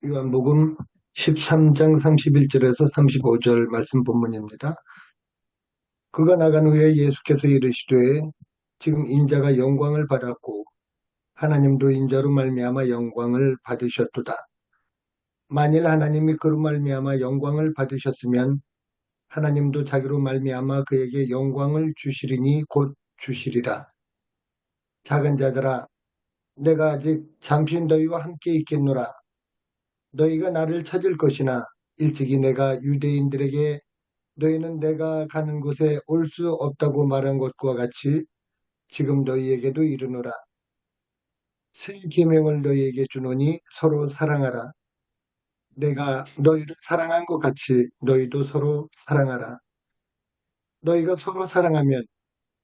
요한복음 13장 31절에서 35절 말씀 본문입니다. 그가 나간 후에 예수께서 이르시되 지금 인자가 영광을 받았고 하나님도 인자로 말미암아 영광을 받으셨도다. 만일 하나님이 그로 말미암아 영광을 받으셨으면 하나님도 자기로 말미암아 그에게 영광을 주시리니 곧 주시리라. 작은 자들아, 내가 아직 잠시 너희와 함께 있겠노라. 너희가 나를 찾을 것이나 일찍이 내가 유대인들에게 너희는 내가 가는 곳에 올 수 없다고 말한 것과 같이 지금 너희에게도 이르노라. 새 계명을 너희에게 주노니 서로 사랑하라. 내가 너희를 사랑한 것 같이 너희도 서로 사랑하라. 너희가 서로 사랑하면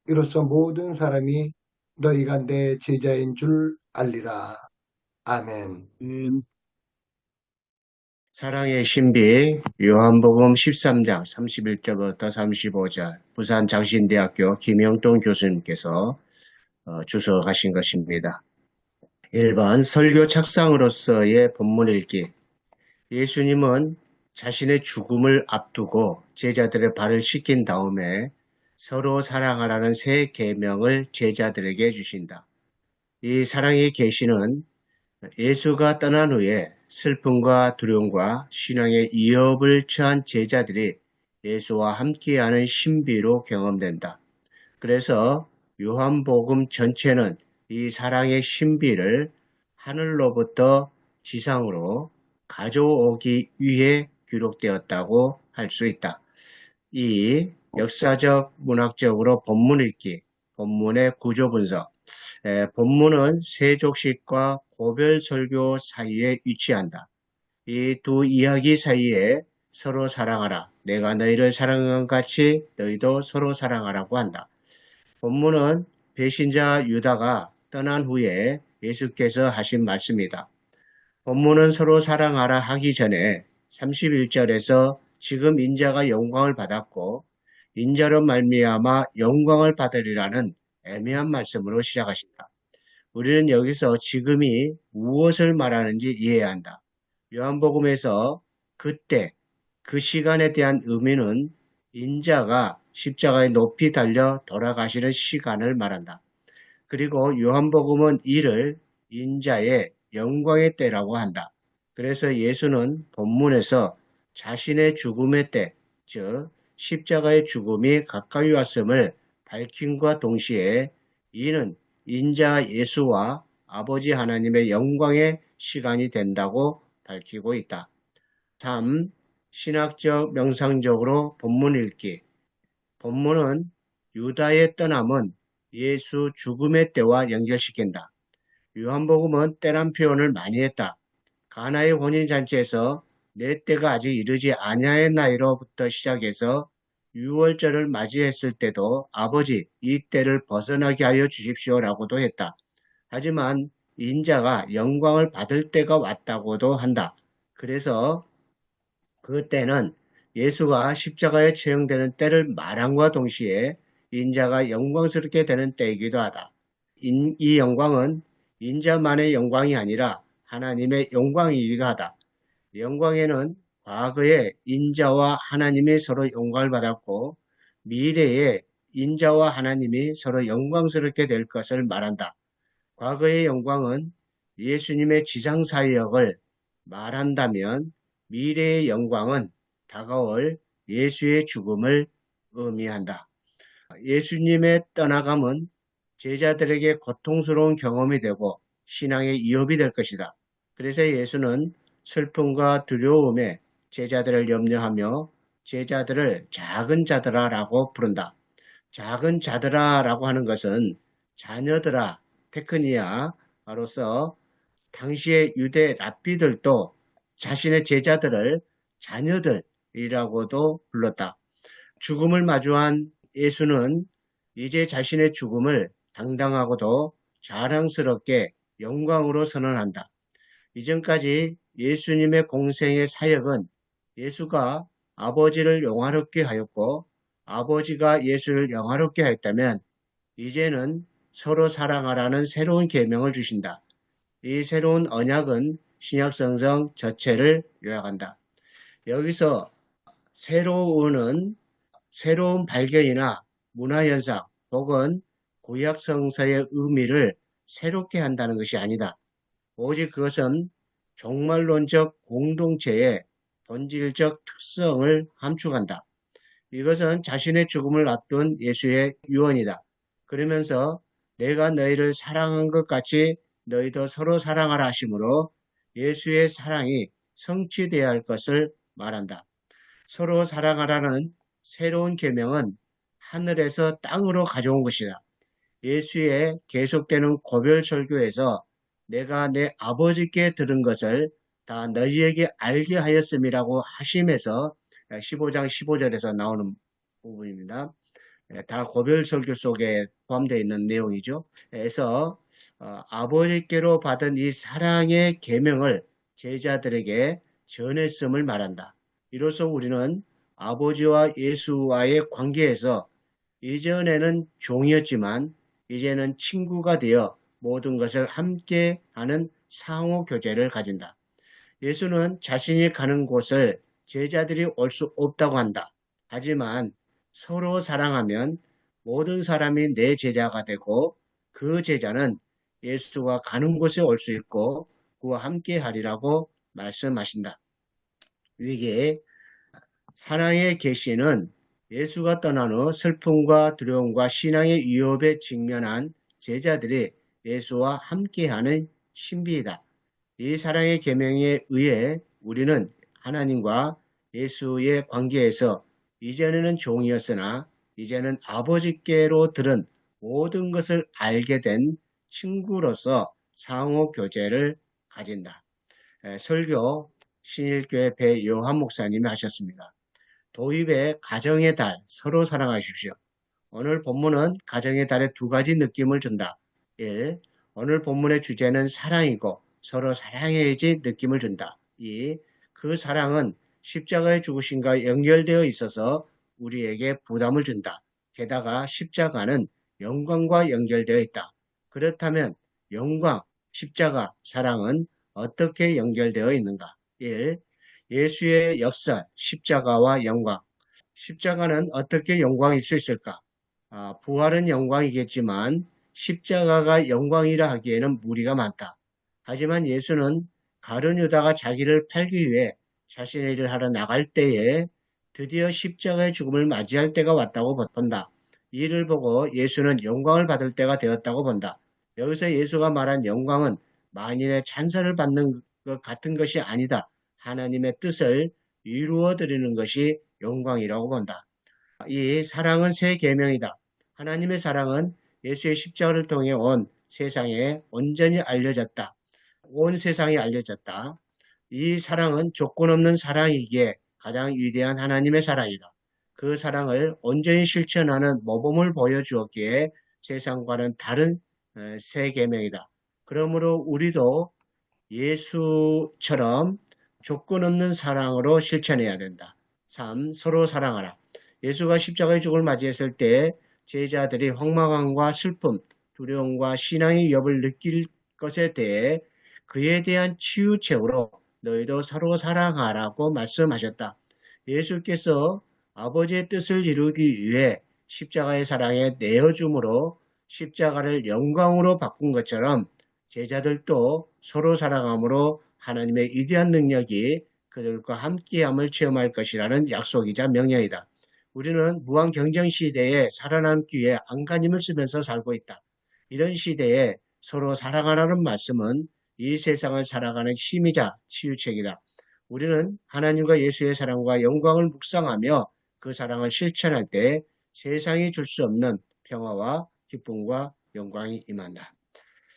이로써 모든 사람이 너희가 내 제자인 줄 알리라. 아멘. 사랑의 신비 요한복음 13장 31절부터 35절 부산 장신대학교 김영동 교수님께서 주석하신 것입니다. 1번 설교 착상으로서의 본문 읽기. 예수님은 자신의 죽음을 앞두고 제자들의 발을 씻긴 다음에 서로 사랑하라는 새 계명을 제자들에게 주신다. 이 사랑의 계시는 예수가 떠난 후에 슬픔과 두려움과 신앙의 위협을 처한 제자들이 예수와 함께하는 신비로 경험된다. 그래서 요한복음 전체는 이 사랑의 신비를 하늘로부터 지상으로 가져오기 위해 기록되었다고 할 수 있다. 이 역사적 문학적으로 본문 읽기, 본문의 구조 분석, 본문은 세족식과 고별설교 사이에 위치한다. 이 두 이야기 사이에 서로 사랑하라. 내가 너희를 사랑한 것 같이 너희도 서로 사랑하라고 한다. 본문은 배신자 유다가 떠난 후에 예수께서 하신 말씀이다. 본문은 서로 사랑하라 하기 전에 31절에서 지금 인자가 영광을 받았고 인자로 말미암아 영광을 받으리라는 애매한 말씀으로 시작하신다. 우리는 여기서 지금이 무엇을 말하는지 이해해야 한다. 요한복음에서 그때, 그 시간에 대한 의미는 인자가 십자가에 높이 달려 돌아가시는 시간을 말한다. 그리고 요한복음은 이를 인자의 영광의 때라고 한다. 그래서 예수는 본문에서 자신의 죽음의 때, 즉 십자가의 죽음이 가까이 왔음을 밝힘과 동시에 이는 인자 예수와 아버지 하나님의 영광의 시간이 된다고 밝히고 있다. 3. 신학적 명상적으로 본문 읽기. 본문은 유다의 떠남은 예수 죽음의 때와 연결시킨다. 요한복음은 때란 표현을 많이 했다. 가나의 혼인잔치에서 내 때가 아직 이르지 아니하였나이로부터 시작해서 유월절을 맞이했을 때도 아버지 이 때를 벗어나게 하여 주십시오라고도 했다. 하지만 인자가 영광을 받을 때가 왔다고도 한다. 그래서 그 때는 예수가 십자가에 처형되는 때를 말함과 동시에 인자가 영광스럽게 되는 때이기도 하다. 이 영광은 인자만의 영광이 아니라 하나님의 영광이기도 하다. 영광에는 과거에 인자와 하나님이 서로 영광을 받았고 미래에 인자와 하나님이 서로 영광스럽게 될 것을 말한다. 과거의 영광은 예수님의 지상사역을 말한다면 미래의 영광은 다가올 예수의 죽음을 의미한다. 예수님의 떠나감은 제자들에게 고통스러운 경험이 되고 신앙의 위협이 될 것이다. 그래서 예수는 슬픔과 두려움에 제자들을 염려하며 제자들을 작은 자들아라고 부른다. 작은 자들아라고 하는 것은 자녀들아, 테크니아로서 당시의 유대 랍비들도 자신의 제자들을 자녀들이라고도 불렀다. 죽음을 마주한 예수는 이제 자신의 죽음을 당당하고도 자랑스럽게 영광으로 선언한다. 이전까지 예수님의 공생의 사역은 예수가 아버지를 영화롭게 하였고 아버지가 예수를 영화롭게 하였다면 이제는 서로 사랑하라는 새로운 계명을 주신다. 이 새로운 언약은 신약 성경 전체를 요약한다. 여기서 새로운 발견이나 문화현상 혹은 구약 성서의 의미를 새롭게 한다는 것이 아니다. 오직 그것은 종말론적 공동체의 본질적 특성을 함축한다. 이것은 자신의 죽음을 앞둔 예수의 유언이다. 그러면서 내가 너희를 사랑한 것 같이 너희도 서로 사랑하라 하심으로 예수의 사랑이 성취되어야 할 것을 말한다. 서로 사랑하라는 새로운 계명은 하늘에서 땅으로 가져온 것이다. 예수의 계속되는 고별 설교에서 내가 내 아버지께 들은 것을 다 너희에게 알게 하였음이라고 하심에서 15장 15절에서 나오는 부분입니다. 다 고별 설교 속에 포함되어 있는 내용이죠. 그래서 아버지께로 받은 이 사랑의 계명을 제자들에게 전했음을 말한다. 이로써 우리는 아버지와 예수와의 관계에서 이전에는 종이었지만 이제는 친구가 되어 모든 것을 함께 하는 상호 교제를 가진다. 예수는 자신이 가는 곳을 제자들이 올 수 없다고 한다. 하지만 서로 사랑하면 모든 사람이 내 제자가 되고 그 제자는 예수가 가는 곳에 올 수 있고 그와 함께 하리라고 말씀하신다. 이게 사랑의 계시는 예수가 떠난 후 슬픔과 두려움과 신앙의 위협에 직면한 제자들이 예수와 함께하는 신비이다. 이 사랑의 계명에 의해 우리는 하나님과 예수의 관계에서 이전에는 종이었으나 이제는 아버지께로 들은 모든 것을 알게 된 친구로서 상호 교제를 가진다. 설교 신일교회 배요한 목사님이 하셨습니다. 도입의 가정의 달, 서로 사랑하십시오. 오늘 본문은 가정의 달에 두 가지 느낌을 준다. 1. 오늘 본문의 주제는 사랑이고 서로 사랑해야지 느낌을 준다. 2. 그 사랑은 십자가의 죽으심과 연결되어 있어서 우리에게 부담을 준다. 게다가 십자가는 영광과 연결되어 있다. 그렇다면 영광, 십자가, 사랑은 어떻게 연결되어 있는가? 1. 예수의 역사, 십자가와 영광. 십자가는 어떻게 영광일 수 있을까? 부활은 영광이겠지만 십자가가 영광이라 하기에는 무리가 많다. 하지만 예수는 가룟 유다가 자기를 팔기 위해 자신의 일을 하러 나갈 때에 드디어 십자가의 죽음을 맞이할 때가 왔다고 본다. 이 일을 보고 예수는 영광을 받을 때가 되었다고 본다. 여기서 예수가 말한 영광은 만인의 찬사를 받는 것 같은 것이 아니다. 하나님의 뜻을 이루어 드리는 것이 영광이라고 본다. 이 사랑은 새 계명이다. 하나님의 사랑은 예수의 십자가를 통해 온 세상에 온전히 알려졌다. 온 세상에 알려졌다. 이 사랑은 조건 없는 사랑이기에 가장 위대한 하나님의 사랑이다. 그 사랑을 온전히 실천하는 모범을 보여주었기에 세상과는 다른 새 계명이다. 그러므로 우리도 예수처럼 조건 없는 사랑으로 실천해야 된다. 3. 서로 사랑하라. 예수가 십자가의 죽음을 맞이했을 때 제자들이 황망함과 슬픔, 두려움과 신앙의 위협을 느낄 것에 대해 그에 대한 치유책으로 너희도 서로 사랑하라고 말씀하셨다. 예수께서 아버지의 뜻을 이루기 위해 십자가의 사랑에 내어줌으로 십자가를 영광으로 바꾼 것처럼 제자들도 서로 사랑함으로 하나님의 위대한 능력이 그들과 함께함을 체험할 것이라는 약속이자 명령이다. 우리는 무한 경쟁 시대에 살아남기 위해 안간힘을 쓰면서 살고 있다. 이런 시대에 서로 사랑하라는 말씀은 이 세상을 살아가는 힘이자 치유책이다. 우리는 하나님과 예수의 사랑과 영광을 묵상하며 그 사랑을 실천할 때 세상이 줄 수 없는 평화와 기쁨과 영광이 임한다.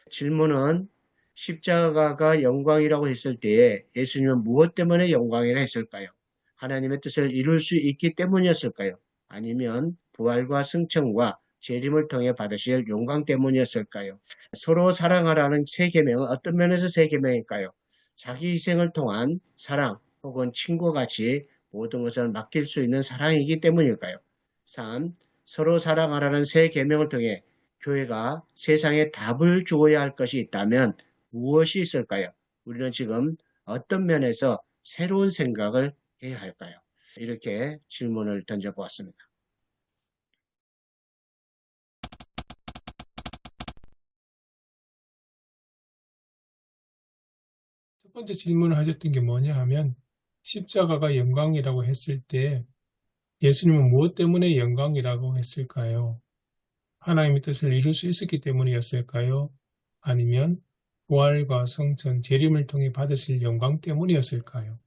질문은 십자가가 영광이라고 했을 때에 예수님은 무엇 때문에 영광이라 했을까요? 하나님의 뜻을 이룰 수 있기 때문이었을까요? 아니면 부활과 승천과 재림을 통해 받으실 영광 때문이었을까요? 서로 사랑하라는 새 계명은 어떤 면에서 새 계명일까요? 자기 희생을 통한 사랑 혹은 친구같이 모든 것을 맡길 수 있는 사랑이기 때문일까요? 3. 서로 사랑하라는 새 계명을 통해 교회가 세상에 답을 주어야 할 것이 있다면 무엇이 있을까요? 우리는 지금 어떤 면에서 새로운 생각을 해야 할까요? 이렇게 질문을 던져보았습니다. 첫 번째 질문을 하셨던 게 뭐냐 하면 십자가가 영광이라고 했을 때 예수님은 무엇 때문에 영광이라고 했을까요? 하나님의 뜻을 이룰 수 있었기 때문이었을까요? 아니면 부활과 성천, 재림을 통해 받으실 영광 때문이었을까요?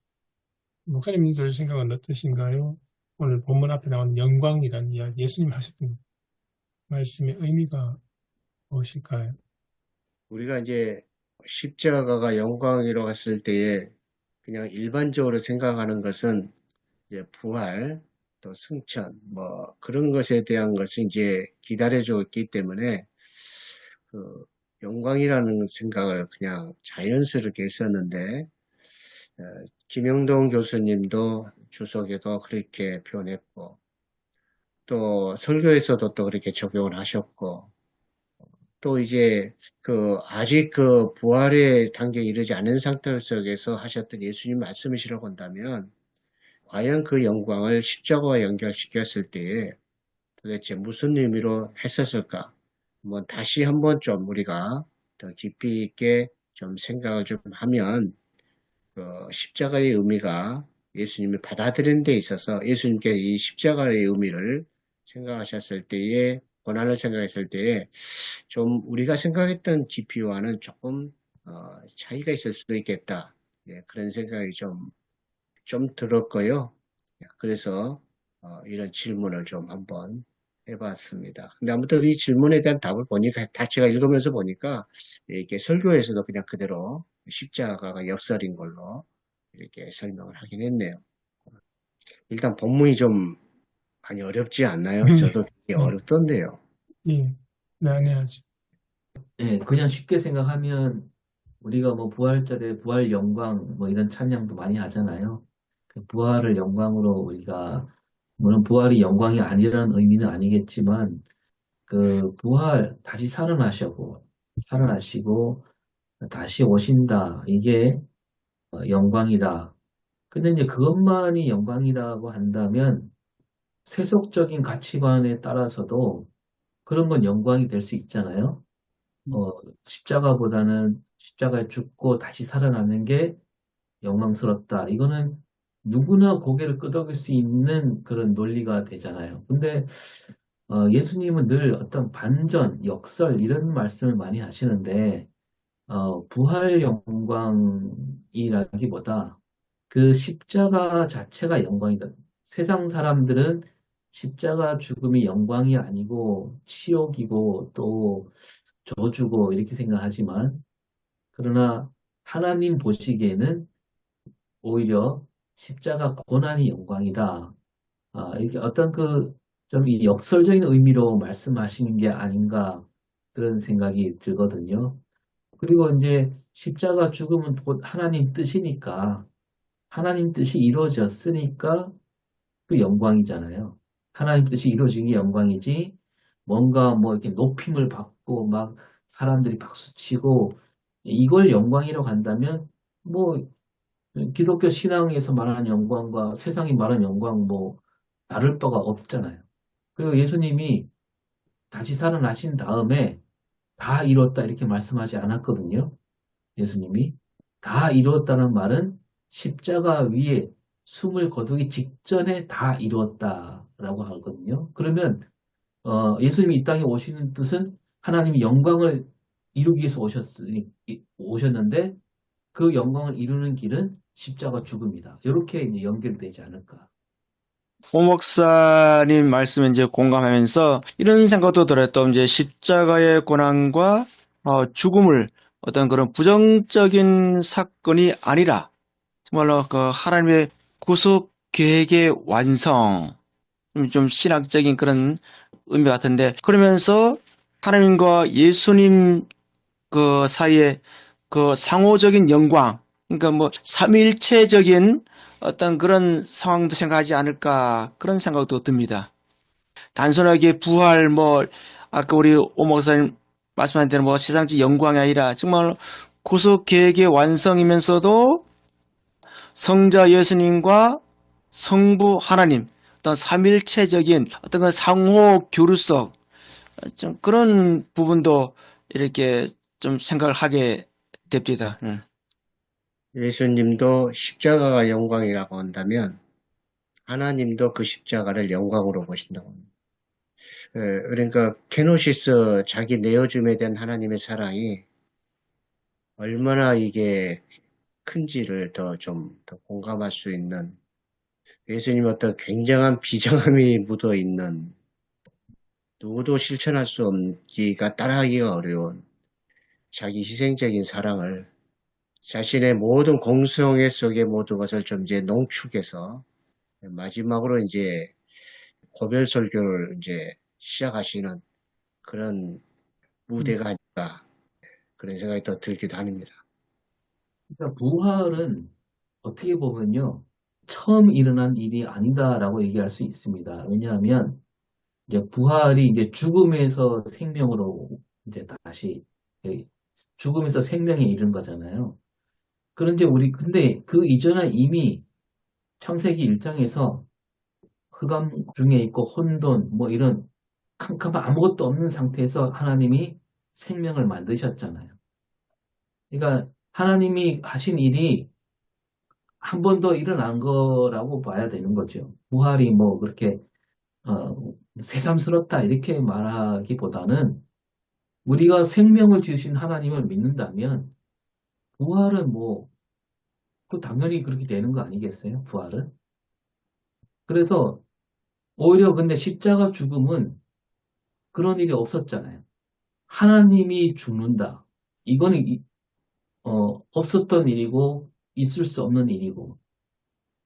목사님들 생각은 어떠신가요? 오늘 본문 앞에 나오는 영광이라는 이야기, 예수님이 하셨던 말씀의 의미가 무엇일까요? 우리가 이제 십자가가 영광이라고 했을 때에 그냥 일반적으로 생각하는 것은 이제 부활, 또 승천, 뭐 그런 것에 대한 것이 이제 기다려주고 있기 때문에 그 영광이라는 생각을 그냥 자연스럽게 했었는데 김영동 교수님도 주석에도 그렇게 표현했고 또 설교에서도 또 그렇게 적용을 하셨고 또 이제 아직 부활의 단계에 이르지 않은 상태 속에서 하셨던 예수님 말씀이시라고 한다면 과연 그 영광을 십자가와 연결시켰을 때에 도대체 무슨 의미로 했었을까? 다시 한번 좀 우리가 더 깊이 있게 좀 생각을 좀 하면 십자가의 의미가 예수님이 받아들이는 데 있어서 예수님께 이 십자가의 의미를 생각하셨을 때에 고난을 생각했을 때에 좀 우리가 생각했던 깊이와는 조금 차이가 있을 수도 있겠다. 예, 그런 생각이 좀 들었고요. 그래서 이런 질문을 좀 한번 해봤습니다. 근데 아무튼 이 질문에 대한 답을 보니까 다 제가 읽으면서 보니까 이렇게 설교에서도 그냥 그대로 십자가가 역설인 걸로 이렇게 설명을 하긴 했네요. 일단 본문이 좀 많이 어렵지 않나요? 저도 되게 네, 어렵던데요. 예, 난해하죠. 예, 그냥 쉽게 생각하면 우리가 뭐 부활절에 부활 영광 뭐 이런 찬양도 많이 하잖아요. 그 부활을 영광으로 우리가 물론 부활이 영광이 아니라는 의미는 아니겠지만 그 부활 다시 살아나시고 다시 오신다. 이게 영광이다. 근데 이제 그것만이 영광이라고 한다면 세속적인 가치관에 따라서도 그런 건 영광이 될 수 있잖아요. 십자가보다는 십자가에 죽고 다시 살아나는 게 영광스럽다. 이거는 누구나 고개를 끄덕일 수 있는 그런 논리가 되잖아요. 근데 예수님은 늘 어떤 반전, 역설 이런 말씀을 많이 하시는데 부활 영광이라기보다 그 십자가 자체가 영광이다. 세상 사람들은 십자가 죽음이 영광이 아니고 치욕이고 또 저주고 이렇게 생각하지만 그러나 하나님 보시기에는 오히려 십자가 고난이 영광이다. 이렇게 어떤 좀 이 역설적인 의미로 말씀하시는 게 아닌가 그런 생각이 들거든요. 그리고 이제 십자가 죽음은 곧 하나님 뜻이니까 하나님 뜻이 이루어졌으니까 그 영광이잖아요. 하나님 뜻이 이루어진 게 영광이지 뭔가 뭐 이렇게 높임을 받고 막 사람들이 박수치고 이걸 영광이라고 한다면 뭐 기독교 신앙에서 말하는 영광과 세상이 말하는 영광 뭐 다를 바가 없잖아요. 그리고 예수님이 다시 살아나신 다음에 다 이뤘다 이렇게 말씀하지 않았거든요. 예수님이 다 이루었다는 말은 십자가 위에 숨을 거두기 직전에 다 이루었다라고 하거든요. 그러면 예수님이 이 땅에 오시는 뜻은 하나님이 영광을 이루기 위해서 오셨는데 그 영광을 이루는 길은 십자가 죽음이다. 이렇게 이제 연결되지 않을까. 오 목사님 말씀에 이제 공감하면서 이런 생각도 들어요. 또 이제 십자가의 고난과 죽음을 어떤 그런 부정적인 사건이 아니라 정말로 그 하나님의 구속 계획의 완성, 좀 신학적인 그런 의미 같은데 그러면서 하나님과 예수님 그 사이에 그 상호적인 영광, 그러니까 뭐 삼위일체적인 어떤 그런 상황도 생각하지 않을까 그런 생각도 듭니다. 단순하게 부활 뭐 아까 우리 오 목사님 말씀한 대로 뭐 세상적 영광이 아니라 정말 구속 계획의 완성이면서도 성자 예수님과 성부 하나님, 어떤 삼일체적인 어떤 그 상호 교류성, 좀 그런 부분도 이렇게 좀 생각을 하게 됩니다. 예수님도 십자가가 영광이라고 한다면 하나님도 그 십자가를 영광으로 보신다고 합니다. 그러니까 케노시스 자기 내어줌에 대한 하나님의 사랑이 얼마나 이게 큰지를 더 공감할 수 있는, 예수님 어떤 굉장한 비장함이 묻어 있는, 누구도 실천할 수 없기가 따라하기가 어려운 자기 희생적인 사랑을, 자신의 모든 공성애 속의 모든 것을 좀 이제 농축해서 마지막으로 이제 고별 설교를 이제 시작하시는 그런 무대가 아닐까, 그런 생각이 더 들기도 합니다. 그러니까 부활은 어떻게 보면요, 처음 일어난 일이 아니다라고 얘기할 수 있습니다. 왜냐하면 이제 부활이 이제 죽음에서 생명으로 이제 다시 죽음에서 생명에 이른 거잖아요. 그런데 근데 그 이전에 이미 창세기 1장에서 흑암 중에 있고 혼돈 뭐 이런 캄캄한 아무것도 없는 상태에서 하나님이 생명을 만드셨잖아요. 그러니까 하나님이 하신 일이 한 번 더 일어난 거라고 봐야 되는 거죠. 부활이 뭐 그렇게 새삼스럽다 이렇게 말하기보다는 우리가 생명을 지으신 하나님을 믿는다면 부활은 뭐 그 당연히 그렇게 되는 거 아니겠어요? 부활은. 그래서 오히려 근데 십자가 죽음은 그런 일이 없었잖아요. 하나님이 죽는다. 이거는 없었던 일이고 있을 수 없는 일이고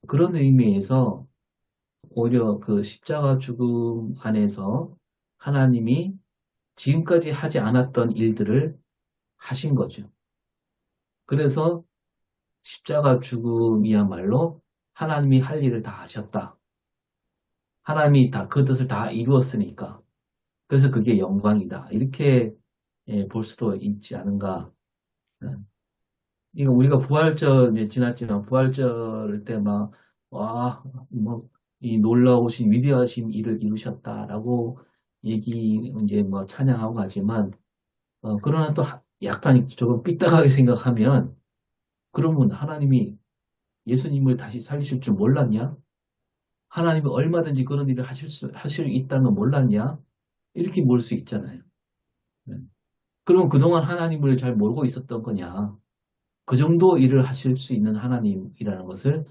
그런 의미에서 오히려 그 십자가 죽음 안에서 하나님이 지금까지 하지 않았던 일들을 하신 거죠. 그래서 십자가 죽음이야말로 하나님이 할 일을 다 하셨다. 하나님이 다 그 뜻을 다 이루었으니까. 그래서 그게 영광이다. 이렇게 볼 수도 있지 않은가. 이거 우리가 부활절 이제 지났지만 부활절 때 막, 와, 뭐, 이 놀라우신 위대하신 일을 이루셨다라고 이제 뭐 찬양하고 하지만, 그러나 또 약간 조금 삐딱하게 생각하면, 그러면 하나님이 예수님을 다시 살리실 줄 몰랐냐? 하나님이 얼마든지 그런 일을 하실 있다는 거 몰랐냐? 이렇게 볼 수 있잖아요. 네. 그럼 그동안 하나님을 잘 모르고 있었던 거냐? 그 정도 일을 하실 수 있는 하나님이라는 것을,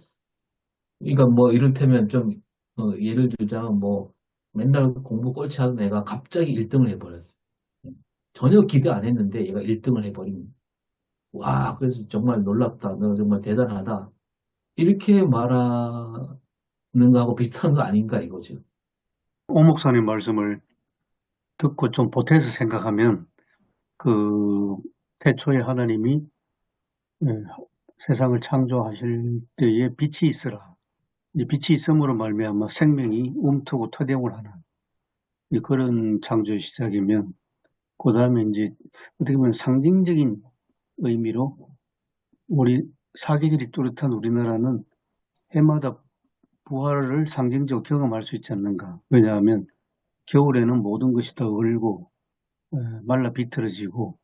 그러니까 뭐 이를테면 좀, 예를 들자면 뭐 맨날 공부 꼴찌 하던 애가 갑자기 1등을 해버렸어. 전혀 기대 안 했는데 얘가 1등을 해버린. 와, 그래서 정말 놀랍다. 너 정말 대단하다. 이렇게 말하는 거하고 비슷한 거 아닌가 이거죠. 오 목사님 말씀을 듣고 좀 보태서 생각하면 그 태초에 하나님이 예, 세상을 창조하실 때에 빛이 있으라. 이 빛이 있음으로 말미암아 생명이 움트고 토대응을 하는 그런 창조의 시작이면, 그 다음에 이제 어떻게 보면 상징적인 의미로 우리 사계절이 뚜렷한 우리나라는 해마다 부활을 상징적으로 경험할 수 있지 않는가. 왜냐하면 겨울에는 모든 것이 다 얼고 말라 비틀어지고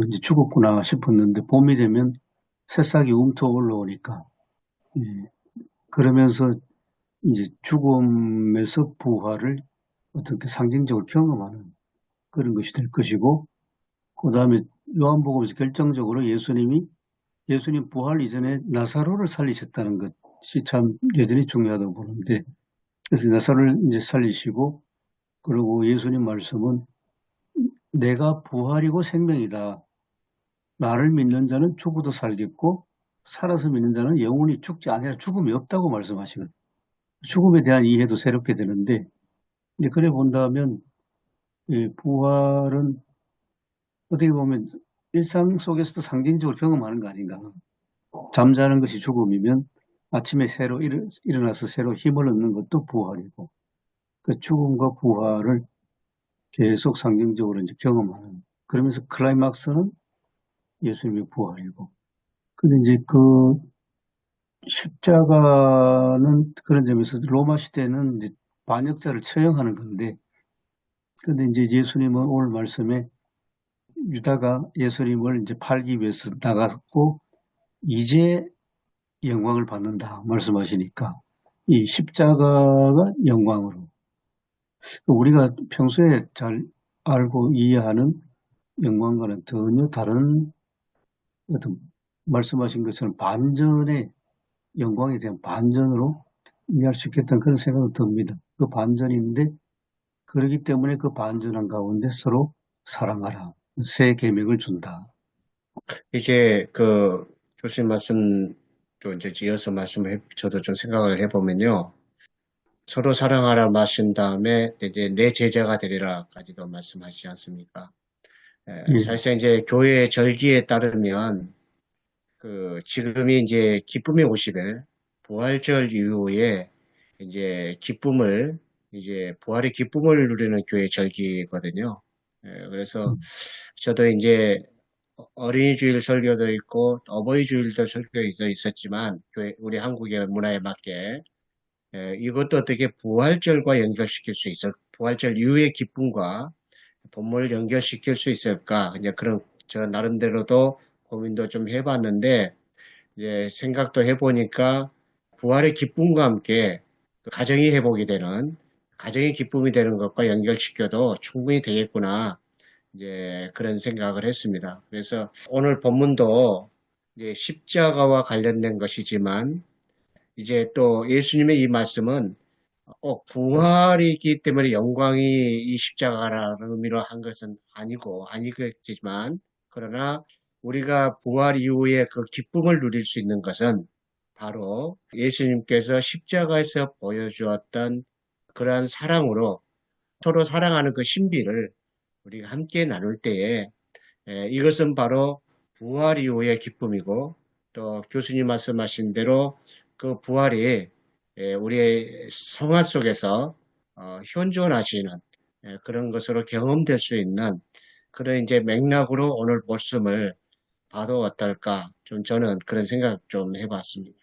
이제 죽었구나 싶었는데 봄이 되면 새싹이 움터 올라오니까, 그러면서 이제 죽음에서 부활을 어떻게 상징적으로 경험하는 그런 것이 될 것이고, 그 다음에 요한복음에서 결정적으로 예수님 부활 이전에 나사로를 살리셨다는 것이 참 여전히 중요하다고 보는데, 그래서 나사로를 이제 살리시고, 그리고 예수님 말씀은 내가 부활이고 생명이다. 나를 믿는 자는 죽어도 살겠고 살아서 믿는 자는 영원히 죽지 아니라 죽음이 없다고 말씀하시거든요. 죽음에 대한 이해도 새롭게 되는데, 이제 그래 본다면 부활은 어떻게 보면 일상 속에서도 상징적으로 경험하는 거 아닌가. 잠자는 것이 죽음이면 아침에 새로 일어나서 새로 힘을 얻는 것도 부활이고, 그 죽음과 부활을 계속 상징적으로 이제 경험하는. 그러면서 클라이막스는 예수님의 부활이고. 근데 이제 그 십자가는 그런 점에서 로마 시대는 이제 반역자를 처형하는 건데, 근데 이제 예수님은 오늘 말씀에 유다가 예수님을 이제 팔기 위해서 나갔고, 이제 영광을 받는다 말씀하시니까, 이 십자가가 영광으로. 우리가 평소에 잘 알고 이해하는 영광과는 전혀 다른 어떤 말씀하신 것처럼 반전의 영광에 대한 반전으로 이해할 수 있겠다는 그런 생각은 듭니다. 그 반전인데 그렇기 때문에 그 반전한 가운데 서로 사랑하라. 새 계명을 준다. 이제 그 교수님 말씀 또 이제 이어서 저도 좀 생각을 해보면요. 서로 사랑하라 말씀 다음에 이제 내 제자가 되리라까지도 말씀하시지 않습니까? 예. 사실상 이제 교회의 절기에 따르면 그 지금이 이제 기쁨의 50일 부활절 이후에 이제 부활의 기쁨을 누리는 교회 절기거든요. 그래서 저도 이제 어린이 주일 설교도 있고 어버이 주일도 설교도 있었지만 우리 한국의 문화에 맞게 이것도 어떻게 부활절과 연결시킬 수 있어? 부활절 이후의 기쁨과 본문을 연결시킬 수 있을까? 그냥 그런 저 나름대로도 고민도 좀 해봤는데 이제 생각도 해보니까 부활의 기쁨과 함께 그 가정이 회복이 되는 가정의 기쁨이 되는 것과 연결시켜도 충분히 되겠구나. 이제 그런 생각을 했습니다. 그래서 오늘 본문도 이제 십자가와 관련된 것이지만 이제 또 예수님의 이 말씀은 부활이기 때문에 영광이 이 십자가라는 의미로 한 것은 아니겠지만, 그러나 우리가 부활 이후에 그 기쁨을 누릴 수 있는 것은 바로 예수님께서 십자가에서 보여주었던 그러한 사랑으로 서로 사랑하는 그 신비를 우리가 함께 나눌 때에 이것은 바로 부활 이후의 기쁨이고 또 교수님 말씀하신 대로 그 부활이 우리의 성화 속에서 현존하시는 그런 것으로 경험될 수 있는 그런 이제 맥락으로 오늘 말씀을 봐도 어떨까? 좀 저는 그런 생각 좀 해봤습니다.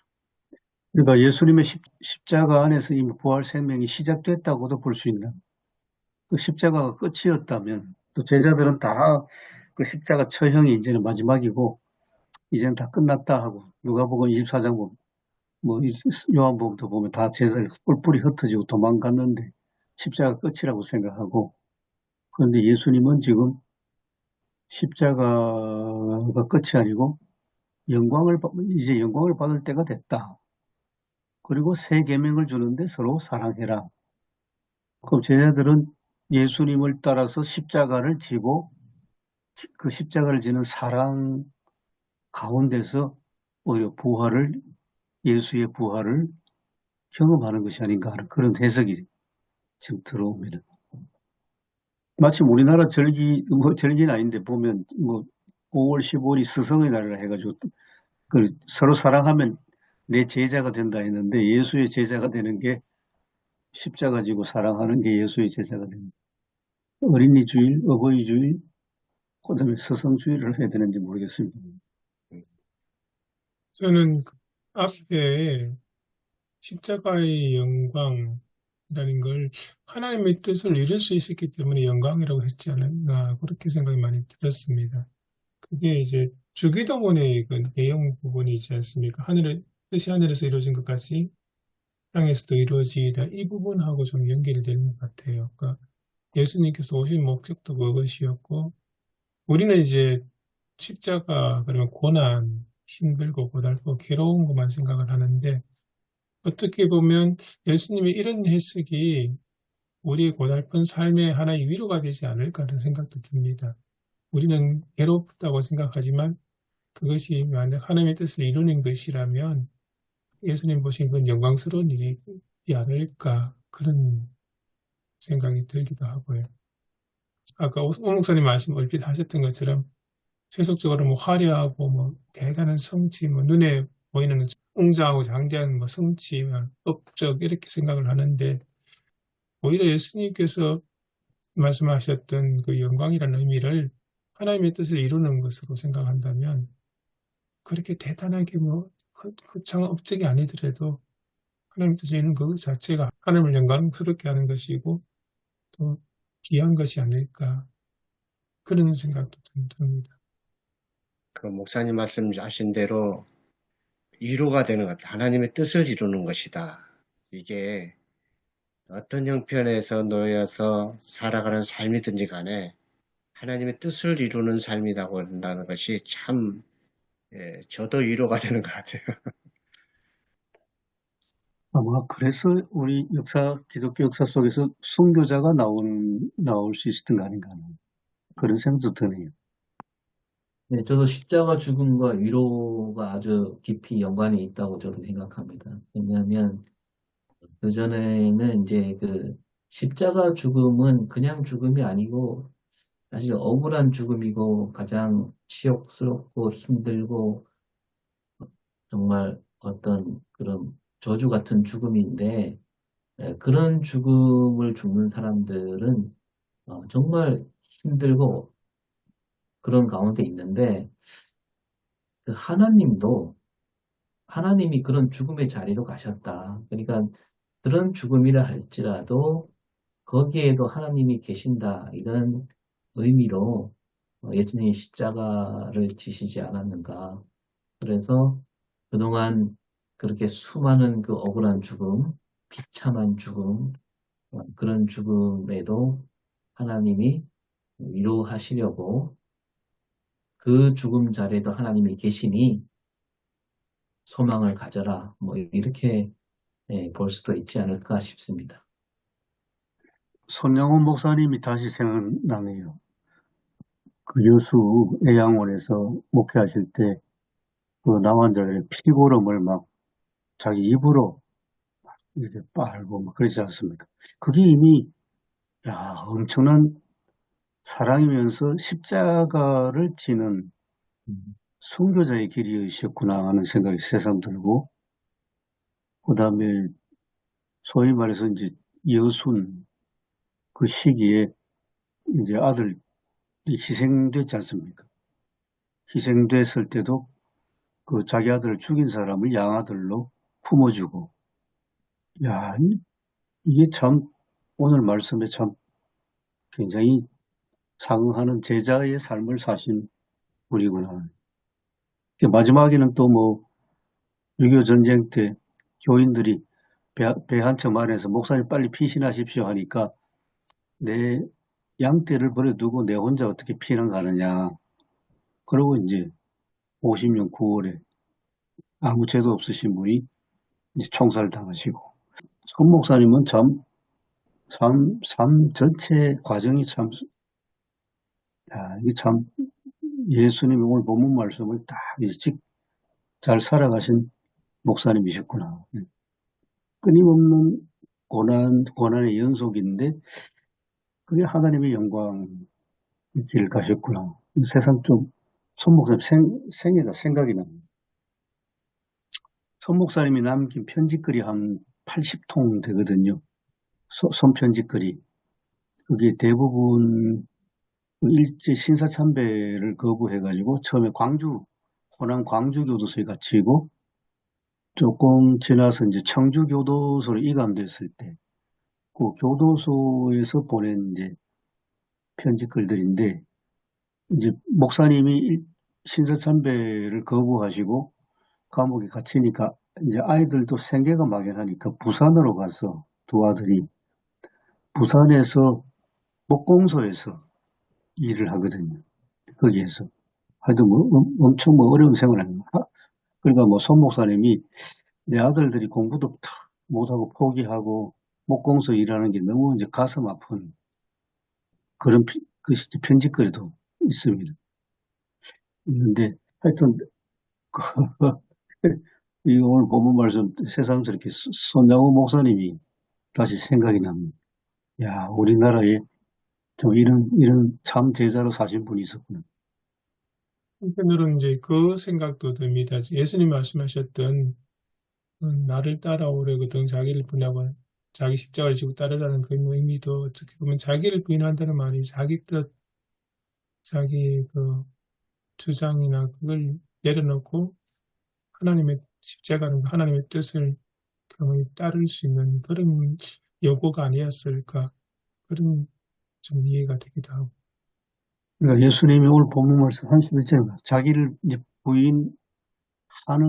그러니까 예수님의 십자가 안에서 이미 부활 생명이 시작됐다고도 볼 수 있는 그 십자가가 끝이었다면 또 제자들은 다 그 십자가 처형이 이제는 마지막이고 이제는 다 끝났다 하고 누가복음 24장 보면 뭐 요한복음도 보면 다 제자들 뿔뿔이 흩어지고 도망갔는데 십자가 끝이라고 생각하고 그런데 예수님은 지금 십자가가 끝이 아니고 이제 영광을 받을 때가 됐다. 그리고 새 계명을 주는데 서로 사랑해라. 그럼 제자들은 예수님을 따라서 십자가를 지고 그 십자가를 지는 사랑 가운데서 오히려 예수의 부활을 경험하는 것이 아닌가 하는 그런 해석이 지금 들어옵니다. 마침 우리나라 절기는 아닌데 보면 5월 15일이 스승의 날이라 해가지고 서로 사랑하면 내 제자가 된다 했는데 예수의 제자가 되는 게 십자가 지고 사랑하는 게 예수의 제자가 됩니다. 어린이 주일, 어버이 주일, 그다음에 스승 주일을 해야 되는지 모르겠습니다. 저는 앞에 십자가의 영광이라는 걸 하나님의 뜻을 이룰 수 있었기 때문에 영광이라고 했지 않았나 그렇게 생각이 많이 들었습니다. 그게 이제 주기도문의 그 내용 부분이지 않습니까? 뜻이 하늘에서 이루어진 것 같이 땅에서도 이루어지이다. 이 부분하고 좀 연결이 되는 것 같아요. 그러니까 예수님께서 오신 목적도 그것이었고 우리는 이제 십자가 그러면 고난, 힘들고 고달고 괴로운 것만 생각을 하는데 어떻게 보면 예수님의 이런 해석이 우리의 고달픈 삶의 하나의 위로가 되지 않을까라는 생각도 듭니다. 우리는 괴롭다고 생각하지만 그것이 만약 하나님의 뜻을 이루는 것이라면 예수님 보신 건 영광스러운 일이지 않을까 그런 생각이 들기도 하고요. 아까 오 목사님 말씀 얼핏 하셨던 것처럼 세속적으로 뭐 화려하고 뭐 대단한 성취, 뭐 눈에 보이는 웅장하고 장대한 뭐 성취, 업적 이렇게 생각을 하는데 오히려 예수님께서 말씀하셨던 그 영광이라는 의미를 하나님의 뜻을 이루는 것으로 생각한다면 그렇게 대단하게 거창한 업적이 아니더라도 하나님의 뜻을 이루는 것 자체가 하나님을 영광스럽게 하는 것이고 또 귀한 것이 아닐까 그런 생각도 좀 듭니다. 그 목사님 말씀하신 대로 위로가 되는 것 같아요. 하나님의 뜻을 이루는 것이다. 이게 어떤 형편에서 놓여서 살아가는 삶이든지 간에 하나님의 뜻을 이루는 삶이라고 한다는 것이 참, 저도 위로가 되는 것 같아요. 아마 그래서 우리 기독교 역사 속에서 순교자가 나올 수 있었던 거 아닌가 하는 그런 생각도 드네요. 네, 저도 십자가 죽음과 위로가 아주 깊이 연관이 있다고 저도 생각합니다. 왜냐하면 그전에는 이제 그 십자가 죽음은 그냥 죽음이 아니고 사실 억울한 죽음이고 가장 치욕스럽고 힘들고 정말 어떤 그런 저주 같은 죽음인데 그런 죽음을 죽는 사람들은 정말 힘들고 그런 가운데 있는데 그 하나님이 그런 죽음의 자리로 가셨다. 그러니까 그런 죽음이라 할지라도 거기에도 하나님이 계신다. 이런 의미로 예수님이 십자가를 지시지 않았는가. 그래서 그동안 그렇게 수많은 그 억울한 죽음, 비참한 죽음, 그런 죽음에도 하나님이 위로하시려고 그 죽음 자리에도 하나님이 계시니 소망을 가져라. 뭐 이렇게 볼 수도 있지 않을까 싶습니다. 손영훈 목사님이 다시 생각나네요. 그 여수 애양원에서 목회하실 때 그 남환자들의 피고름을 막 자기 입으로 이렇게 빨고 막 그러지 않습니까? 그게 이미 엄청난 사랑이면서 십자가를 지는 순교자의 길이셨구나 하는 생각이 새삼 들고, 그 다음에 소위 말해서 이제 여순 그 시기에 이제 아들이 희생됐지 않습니까? 희생됐을 때도 그 자기 아들을 죽인 사람을 양아들로 품어주고, 이게 참 오늘 말씀에 참 굉장히 상응하는 제자의 삶을 사신 분이구나. 마지막에는 또 뭐 6.25 전쟁 때 교인들이 배 한 척 안에서 목사님 빨리 피신하십시오 하니까 내 양떼를 버려두고 내 혼자 어떻게 피난 가느냐. 그러고 이제 50년 9월에 아무 죄도 없으신 분이 이제 총살 당하시고, 손 목사님은 삶 전체 과정이 이게 참 예수님이 오늘 본문 말씀을 딱 이제 잘 살아가신 목사님이셨구나. 끊임없는 고난의 연속인데 그게 하나님의 영광 길 가셨구나. 세상 좀 손 목사님 생각이 납니다. 손 목사님이 남긴 편지글이 한 80통 되거든요. 손편지글이. 그게 대부분 일제 신사참배를 거부해가지고 처음에 호남 광주교도소에 갇히고 조금 지나서 이제 청주교도소로 이감됐을 때 그 교도소에서 보낸 이제 편지글들인데, 이제 목사님이 신사참배를 거부하시고 감옥에 갇히니까 이제 아이들도 생계가 막연하니까 부산으로 가서 두 아들이 부산에서 목공소에서 일을 하거든요. 거기에서. 하여튼 엄청 어려운 생활을 합니다. 그러니까 손 목사님이 내 아들들이 공부도 못하고 포기하고 목공소 일하는 게 너무 이제 가슴 아픈 그런 편지글도 있습니다. 있는데 하여튼 이 오늘 본문 말씀 새삼스럽게 손장호 목사님이 다시 생각이 납니다. 우리나라에 좀 이런 참 제자로 사신 분이 있었구나. 한편으로는 이제 그 생각도 듭니다. 예수님 말씀하셨던 나를 따라오려거든 자기를 부인하고 자기 십자가를 지고 따르라는 그 의미도 어떻게 보면 자기를 부인한다는 말이 자기 뜻 자기 그 주장이나 그걸 내려놓고 하나님의 십자가는 하나님의 뜻을 그러면 따를 수 있는 그런 요구가 아니었을까 그런 좀 이해가 되기도 하고. 그러니까 예수님이 오늘 본문 말씀 31절에 자기를 이제 부인하는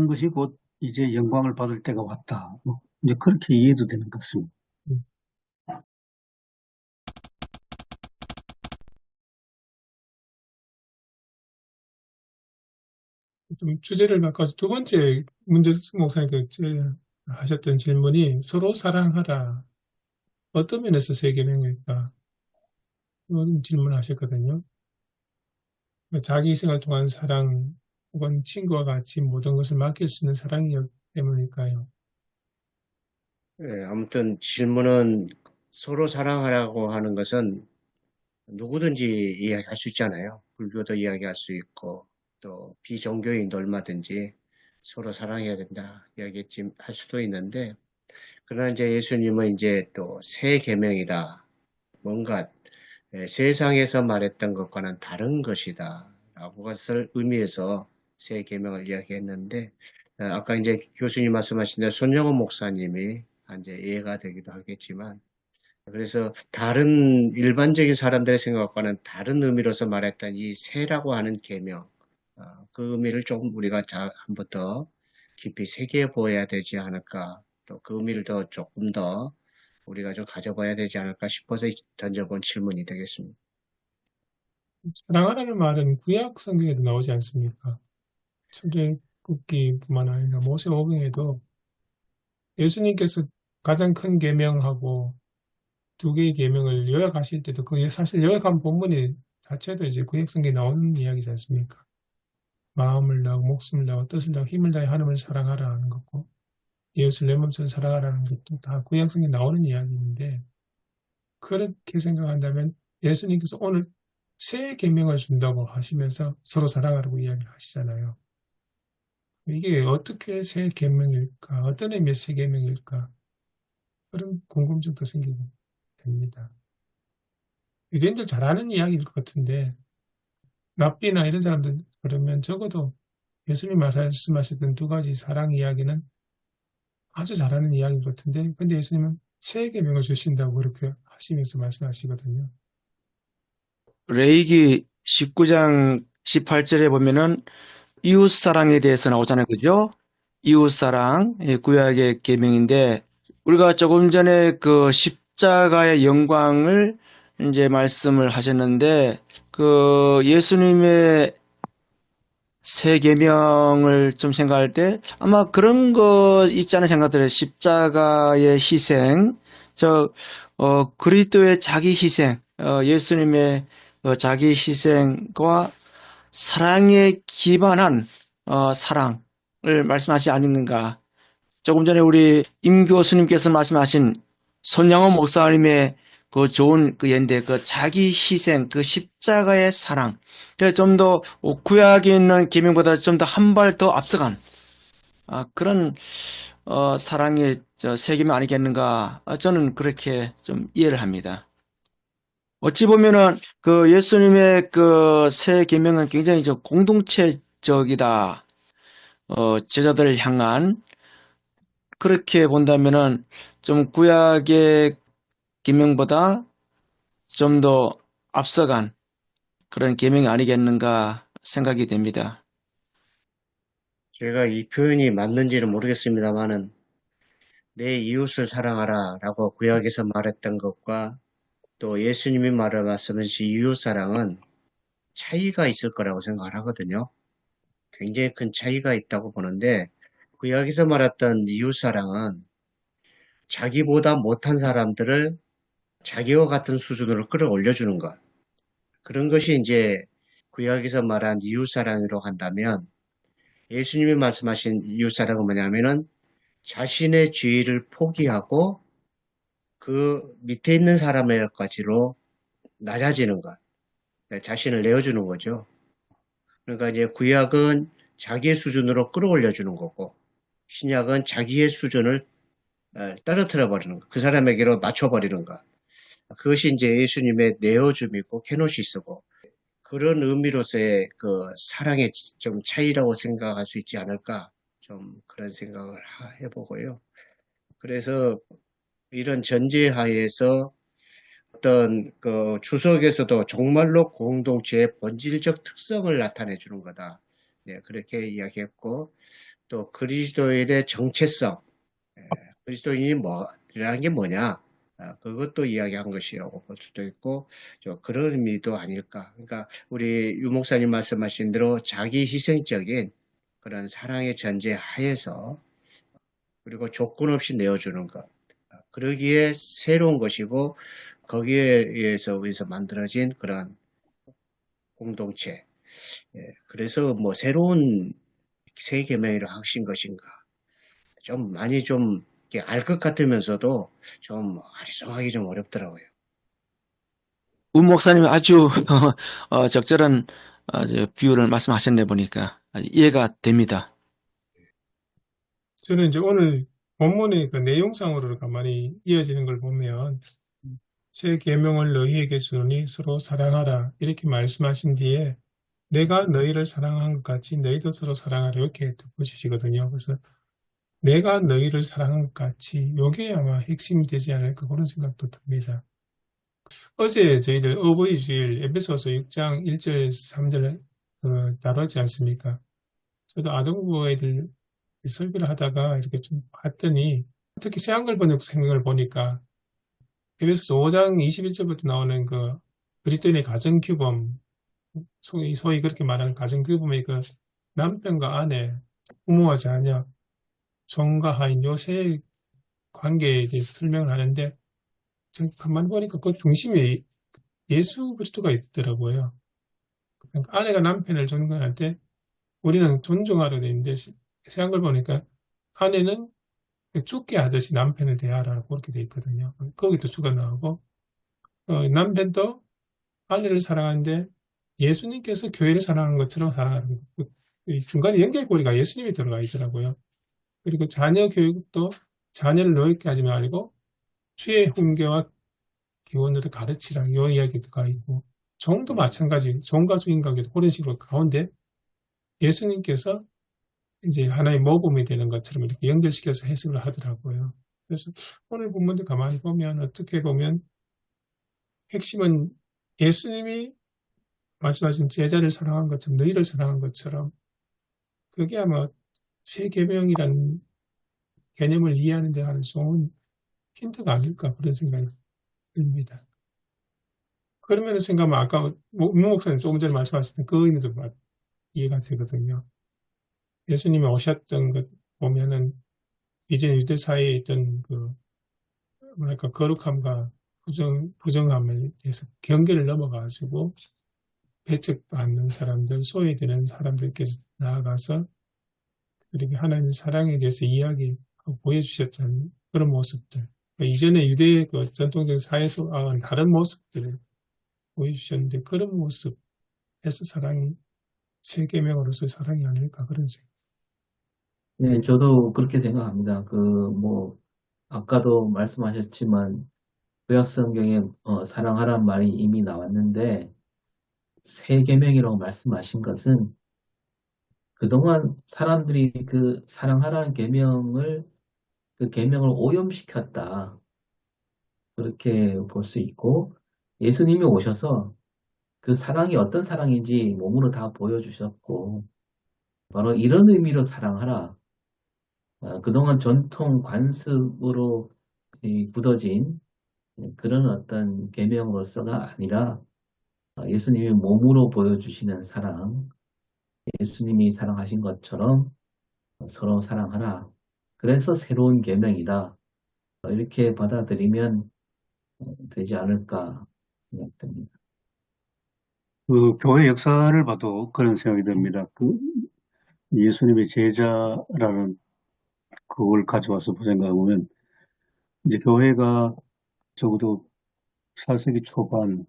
것이 곧 이제 영광을 받을 때가 왔다. 뭐 이제 그렇게 이해도 되는 것 같습니다. 좀 주제를 바꿔서 두 번째 문재수 목사님께서 하셨던 질문이 서로 사랑하라. 어떤 면에서 세 계명일까? 이런 질문을 하셨거든요. 자기 희생을 통한 사랑 혹은 친구와 같이 모든 것을 맡길 수 있는 사랑이기 때문일까요? 예, 아무튼 질문은 서로 사랑하라고 하는 것은 누구든지 이야기할 수 있잖아요. 불교도 이야기할 수 있고 또 비종교인도 얼마든지 서로 사랑해야 된다 할 수도 있는데 그러나 이제 예수님은 이제 또 새 계명이다. 뭔가 세상에서 말했던 것과는 다른 것이다. 라고 것을 의미해서 새 계명을 이야기했는데 아까 이제 교수님 말씀하신 대로 손영원 목사님이 이제 이해가 되기도 하겠지만 그래서 다른 일반적인 사람들의 생각과는 다른 의미로서 말했던 이 새라고 하는 계명 그 의미를 조금 우리가 한번 더 깊이 새겨 보아야 되지 않을까 또 그 의미를 더 조금 더 우리가 좀 가져봐야 되지 않을까 싶어서 던져본 질문이 되겠습니다. 사랑하라는 말은 구약 성경에도 나오지 않습니까? 출애굽기뿐만 아니라 모세오경에도 예수님께서 가장 큰 계명하고 두 개의 계명을 요약하실 때도 그 사실 요약한 본문이 자체도 이제 구약 성경에 나오는 이야기지 않습니까? 마음을 다하고 목숨을 다하고 뜻을 다하고 힘을 다해 하나님을 사랑하라는 거고 이웃을 내 몸처럼 사랑하라는 것도 다 구약 성경에 나오는 이야기인데 그렇게 생각한다면 예수님께서 오늘 새 계명을 준다고 하시면서 서로 사랑하라고 이야기를 하시잖아요. 이게 어떻게 새 계명일까? 어떤 의미의 새 계명일까? 그런 궁금증도 생기게 됩니다. 유대인들 잘 아는 이야기일 것 같은데 랍비나 이런 사람들 그러면 적어도 예수님 말씀하셨던 두 가지 사랑 이야기는 아주 잘하는 이야기인 것 같은데 근데 예수님은 새 계명을 주신다고 그렇게 하시면서 말씀하시거든요. 레위기 19장 18절에 보면은 이웃사랑에 대해서 나오잖아요. 그죠? 이웃사랑, 구약의 계명인데 우리가 조금 전에 그 십자가의 영광을 이제 말씀을 하셨는데 그 예수님의 새 계명을 좀 생각할 때 아마 그런 거 있지 않은 생각 들어요. 십자가의 희생, 그리스도의 자기 희생, 예수님의 자기 희생과 사랑에 기반한 사랑을 말씀하시지 않는가. 조금 전에 우리 임 교수님께서 말씀하신 손양호 목사님의 그 좋은 그 예인데 그 자기 희생, 그 십자가의 사랑. 그래서 좀 더 구약에 있는 계명보다 좀 더 한 발 더 앞서간 그런 사랑의 새 계명 아니겠는가. 저는 그렇게 좀 이해를 합니다. 어찌 보면은 그 예수님의 그 새 계명은 굉장히 공동체적이다. 제자들을 향한 그렇게 본다면은 좀 구약의 계명보다 좀 더 앞서간 그런 계명이 아니겠는가 생각이 됩니다. 제가 이 표현이 맞는지는 모르겠습니다만은 내 이웃을 사랑하라 라고 구약에서 말했던 것과 또 예수님이 말씀하신 이웃 사랑은 차이가 있을 거라고 생각을 하거든요. 굉장히 큰 차이가 있다고 보는데 구약에서 말했던 이웃 사랑은 자기보다 못한 사람들을 자기와 같은 수준으로 끌어올려주는 것. 그런 것이 이제 구약에서 말한 이웃사랑으로 한다면 예수님이 말씀하신 이웃사랑은 뭐냐면은 자신의 죄를 포기하고 그 밑에 있는 사람에까지로 낮아지는 것. 자신을 내어주는 거죠. 그러니까 이제 구약은 자기의 수준으로 끌어올려주는 거고 신약은 자기의 수준을 떨어뜨려 버리는 것. 그 사람에게로 맞춰버리는 것. 그것이 이제 예수님의 내어줌이고 케노시스고 그런 의미로서의 그 사랑의 좀 차이라고 생각할 수 있지 않을까, 좀 그런 생각을 해보고요. 그래서 이런 전제하에서 어떤 그 주석에서도 정말로 공동체의 본질적 특성을 나타내 주는 거다. 네, 그렇게 이야기했고, 또 그리스도인의 정체성, 예, 그리스도인이 뭐라는 게 뭐냐? 그것도 이야기한 것이라고 볼 수도 있고, 그런 의미도 아닐까. 그러니까 우리 유 목사님 말씀하신 대로 자기 희생적인 그런 사랑의 전제 하에서, 그리고 조건 없이 내어주는 것. 그러기에 새로운 것이고, 거기에 의해서 만들어진 그런 공동체. 예, 그래서 뭐 새로운 새 계명이라 하신 것인가. 좀 많이 좀 알 것 같으면서도 좀 아리송하기 좀 어렵더라고요. 운 목사님이 아주 적절한 비유를 말씀하셨네 보니까 아주 이해가 됩니다. 저는 이제 오늘 본문의 그 내용상으로 가만히 이어지는 걸 보면 새 계명을 너희에게 주노니 서로 사랑하라 이렇게 말씀하신 뒤에 내가 너희를 사랑한 것 같이 너희도 서로 사랑하라 이렇게 덧붙이시거든요. 그래서 내가 너희를 사랑한 것 같이 이게 아마 핵심이 되지 않을까 그런 생각도 듭니다. 어제 저희들 어버이 주일 에베소서 6장 1절 3절 다뤘지 않습니까? 저도 아동부 애들 설교를 하다가 이렇게 좀 봤더니 특히 새한글 번역 생각을 보니까 에베소서 5장 21절부터 나오는 그 그리스도인의 가정규범 소위 그렇게 말하는 가정규범의 그 남편과 아내, 부모와 자녀, 종과 하인 요 세 관계에 대해서 설명을 하는데 가만히 보니까 그 중심에 예수 그리스도가 있더라고요. 그러니까 아내가 남편을 존경할 때 우리는 존중하려 돼 있는데 세한 걸 보니까 아내는 죽게 하듯이 남편을 대하라고 그렇게 돼 있거든요. 거기도 죽어 나오고 남편도 아내를 사랑하는데 예수님께서 교회를 사랑하는 것처럼 사랑하는 거. 중간에 연결고리가 예수님이 들어가 있더라고요. 그리고 자녀 교육도 자녀를 노엽게 하지 말고 주의 훈계와 교훈으로 가르치라 이 이야기도 가 있고 종도 마찬가지 종과 주인 관계도 그런 식으로 가운데 예수님께서 이제 하나의 모범이 되는 것처럼 이렇게 연결시켜서 해석을 하더라고요. 그래서 오늘 본문도 가만히 보면 어떻게 보면 핵심은 예수님이 말씀하신 제자를 사랑한 것처럼 너희를 사랑한 것처럼 그게 아마 새 계명이라는 개념을 이해하는 데 하는 좋은 힌트가 아닐까 그런 생각이 듭니다. 그러면 생각하면 아까 문 목사님 조금 전에 말씀하셨던 그 의미도 이해가 되거든요. 예수님이 오셨던 것 보면은 이제 유대 사회에 있던 그 뭐랄까 거룩함과 부정함을 해서 경계를 넘어가지고 배척받는 사람들, 소외되는 사람들께서 나아가서 그들에게 하나님의 사랑에 대해서 이야기하고 보여주셨던 그런 모습들. 그러니까 이전에 유대의 그 전통적 사회와는 다른 모습들을 보여주셨는데 그런 모습에서 사랑이 새 계명으로서의 사랑이 아닐까 그런 생각. 네, 저도 그렇게 생각합니다. 아까도 말씀하셨지만, 구약 성경에 사랑하란 말이 이미 나왔는데, 새 계명이라고 말씀하신 것은 그동안 사람들이 그 사랑하라는 그 계명을 오염시켰다. 그렇게 볼 수 있고, 예수님이 오셔서 그 사랑이 어떤 사랑인지 몸으로 다 보여주셨고, 바로 이런 의미로 사랑하라. 그동안 전통 관습으로 굳어진 그런 어떤 계명으로서가 아니라 예수님이 몸으로 보여주시는 사랑, 예수님이 사랑하신 것처럼 서로 사랑하라. 그래서 새로운 계명이다. 이렇게 받아들이면 되지 않을까 생각됩니다. 그 교회 역사를 봐도 그런 생각이 듭니다. 그 예수님의 제자라는 그걸 가져와서 생각해보면 이제 교회가 적어도 4세기 초반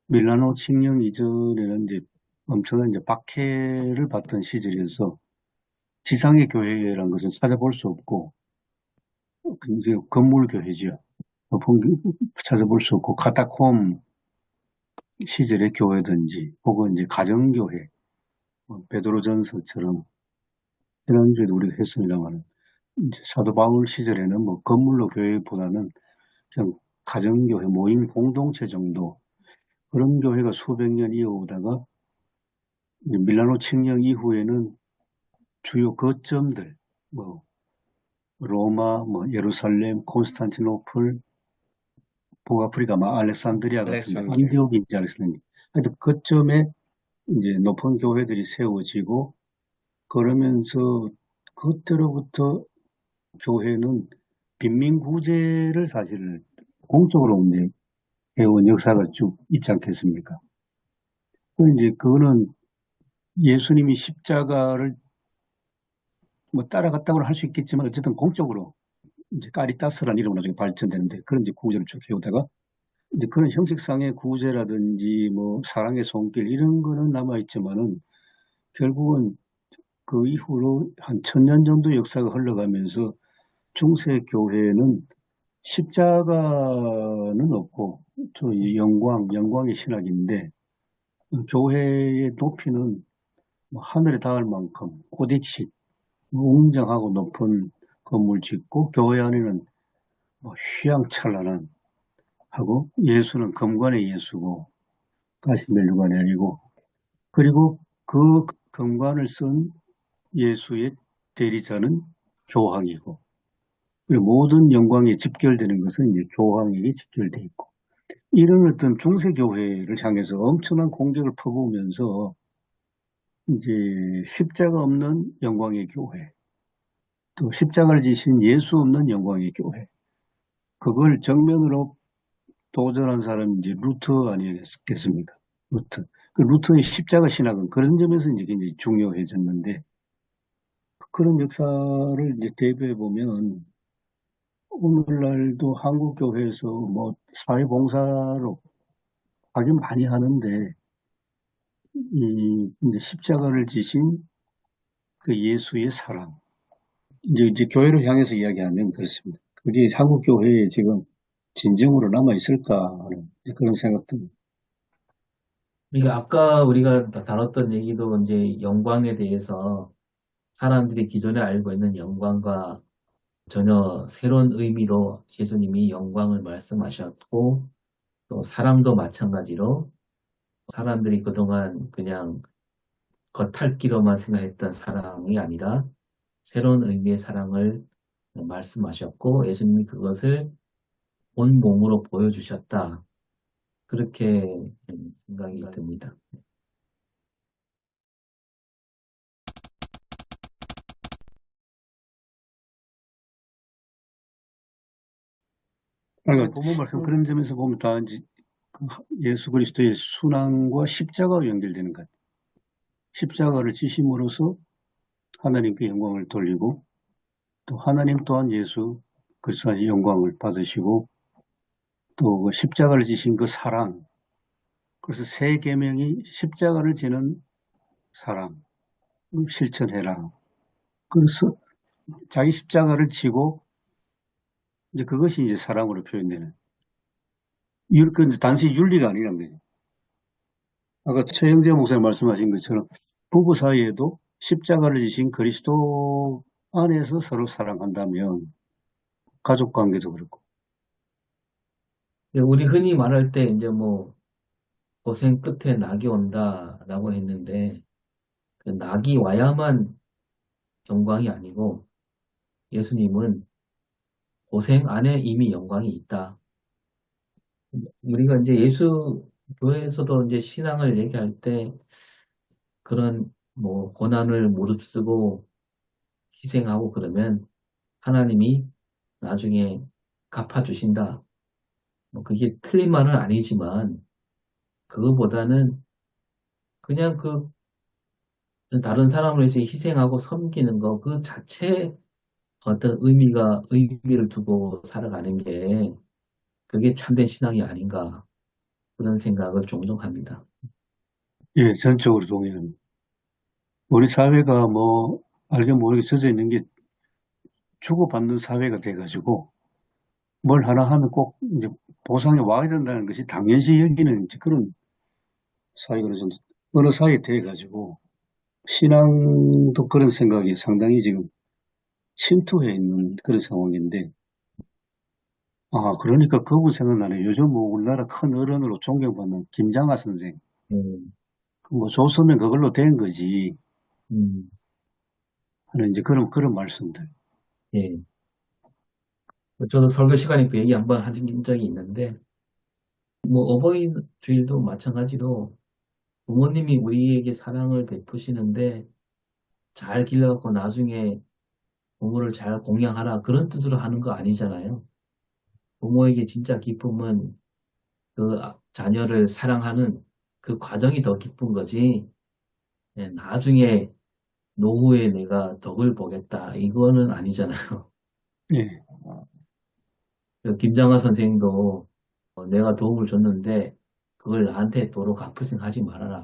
밀라노 칙령 이전에는 이제 엄청난 이제 박해를 받던 시절이어서 지상의 교회라는 것을 찾아볼 수 없고 이제 건물 교회지요. 찾아볼 수 없고 카타콤 시절의 교회든지 혹은 이제 가정교회, 베드로전서처럼 지난주에도 우리가 했습니다만 이제 사도 바울 시절에는 뭐 건물로 교회보다는 그냥 가정교회, 모임 공동체 정도 그런 교회가 수백 년 이어오다가 이제 밀라노 칙령 이후에는 주요 거점들, 뭐 로마, 뭐 예루살렘, 콘스탄티노플, 북아프리카, 막 알렉산드리아 같은데 알렉산드리아. 안디옥인지 알렉산드리아. 하여튼 거점에 이제 높은 교회들이 세워지고 그러면서 그때로부터 교회는 빈민구제를 사실 공적으로 이제 해온 역사가 쭉 있지 않겠습니까? 이제 그거는 예수님이 십자가를 뭐 따라갔다고 할 수 있겠지만 어쨌든 공적으로 이제 까리따스라는 이름으로 나중에 발전되는데 그런 이제 구제를 쭉 해오다가 이제 그런 형식상의 구제라든지 뭐 사랑의 손길 이런 거는 남아있지만은 결국은 그 이후로 한 1000년 정도 역사가 흘러가면서 중세 교회는 십자가는 없고 저 영광의 신학인데 교회의 높이는 뭐 하늘에 닿을 만큼 고딕식 웅장하고 높은 건물 짓고 교회 안에는 뭐 휘황찬란한 하고 예수는 금관의 예수고 가시멜루관이 아니고 그리고 그 금관을 쓴 예수의 대리자는 교황이고 그리고 모든 영광이 집결되는 것은 이제 교황에게 집결되어 있고 이런 어떤 중세교회를 향해서 엄청난 공격을 퍼부으면서 이제 십자가 없는 영광의 교회 또 십자가를 지신 예수 없는 영광의 교회 그걸 정면으로 도전한 사람이 이제 루터 아니었겠습니까? 루터. 그 루터의 십자가 신학은 그런 점에서 이제 굉장히 중요해졌는데 그런 역사를 이제 대비해 보면 오늘날도 한국 교회에서 뭐 사회봉사로 하긴 많이 하는데 이 이제 십자가를 지신 그 예수의 사랑 이제 교회를 향해서 이야기하면 그렇습니다. 그게 한국 교회에 지금 진정으로 남아 있을까 하는 그런 생각도. 그러니까 아까 우리가 다뤘던 얘기도 이제 영광에 대해서 사람들이 기존에 알고 있는 영광과 전혀 새로운 의미로 예수님이 영광을 말씀하셨고 또 사랑도 마찬가지로 사람들이 그동안 그냥 겉핥기로만 생각했던 사랑이 아니라 새로운 의미의 사랑을 말씀하셨고 예수님이 그것을 온 몸으로 보여주셨다. 그렇게 생각이 듭니다. 그러니까 본문 말씀 그런 점에서 보면 다 이제 그 예수 그리스도의 순환과 십자가로 연결되는 것. 십자가를 지심으로써 하나님께 영광을 돌리고 또 하나님 또한 예수 그리스도의 영광을 받으시고 또 그 십자가를 지신 그 사랑. 그래서 세 계명이 십자가를 지는 사랑 실천해라. 그래서 자기 십자가를 지고 이제 그것이 이제 사랑으로 표현되는. 그 단순히 윤리가 아니란 거죠. 아까 최영재 목사님 말씀하신 것처럼 부부 사이에도 십자가를 지신 그리스도 안에서 서로 사랑한다면 가족 관계도 그렇고. 우리 흔히 말할 때 이제 뭐 고생 끝에 낙이 온다라고 했는데 그 낙이 와야만 영광이 아니고 예수님은 고생 안에 이미 영광이 있다. 우리가 이제 예수 교회에서도 이제 신앙을 얘기할 때 그런 뭐 고난을 무릅쓰고 희생하고 그러면 하나님이 나중에 갚아주신다. 뭐 그게 틀린 말은 아니지만 그거보다는 그냥 그 다른 사람을 위해서 희생하고 섬기는 거 그 자체에 어떤 의미를 두고 살아가는 게 그게 참된 신앙이 아닌가 그런 생각을 종종 합니다. 예, 전적으로 동의합니다. 우리 사회가 뭐 알게 모르게 젖어 있는 게 주고받는 사회가 돼가지고 뭘 하나 하면 꼭 이제 보상이 와야 된다는 것이 당연시 여기는 이제 그런 사이가 좀 어느 사이에 돼가지고 신앙도 그런 생각이 상당히 지금 침투해 있는 그런 상황인데, 그러니까 그분 생각나네. 요즘 뭐 우리나라 큰 어른으로 존경받는 김장하 선생. 음, 뭐 줬으면 그걸로 된 거지 음, 하는 이제 그런 말씀들. 예. 저도 설교 시간에 그 얘기 한번 한 적이 있는데, 뭐 어버이주일도 마찬가지로 부모님이 우리에게 사랑을 베푸시는데 잘 길러갖고 나중에 부모를 잘 공양하라 그런 뜻으로 하는 거 아니잖아요. 부모에게 진짜 기쁨은 그 자녀를 사랑하는 그 과정이 더 기쁜 거지. 예, 나중에 노후에 내가 덕을 보겠다 이거는 아니잖아요. 예, 그 김장하 선생도 내가 도움을 줬는데 그걸 나한테 도로 갚을 생각하지 말아라.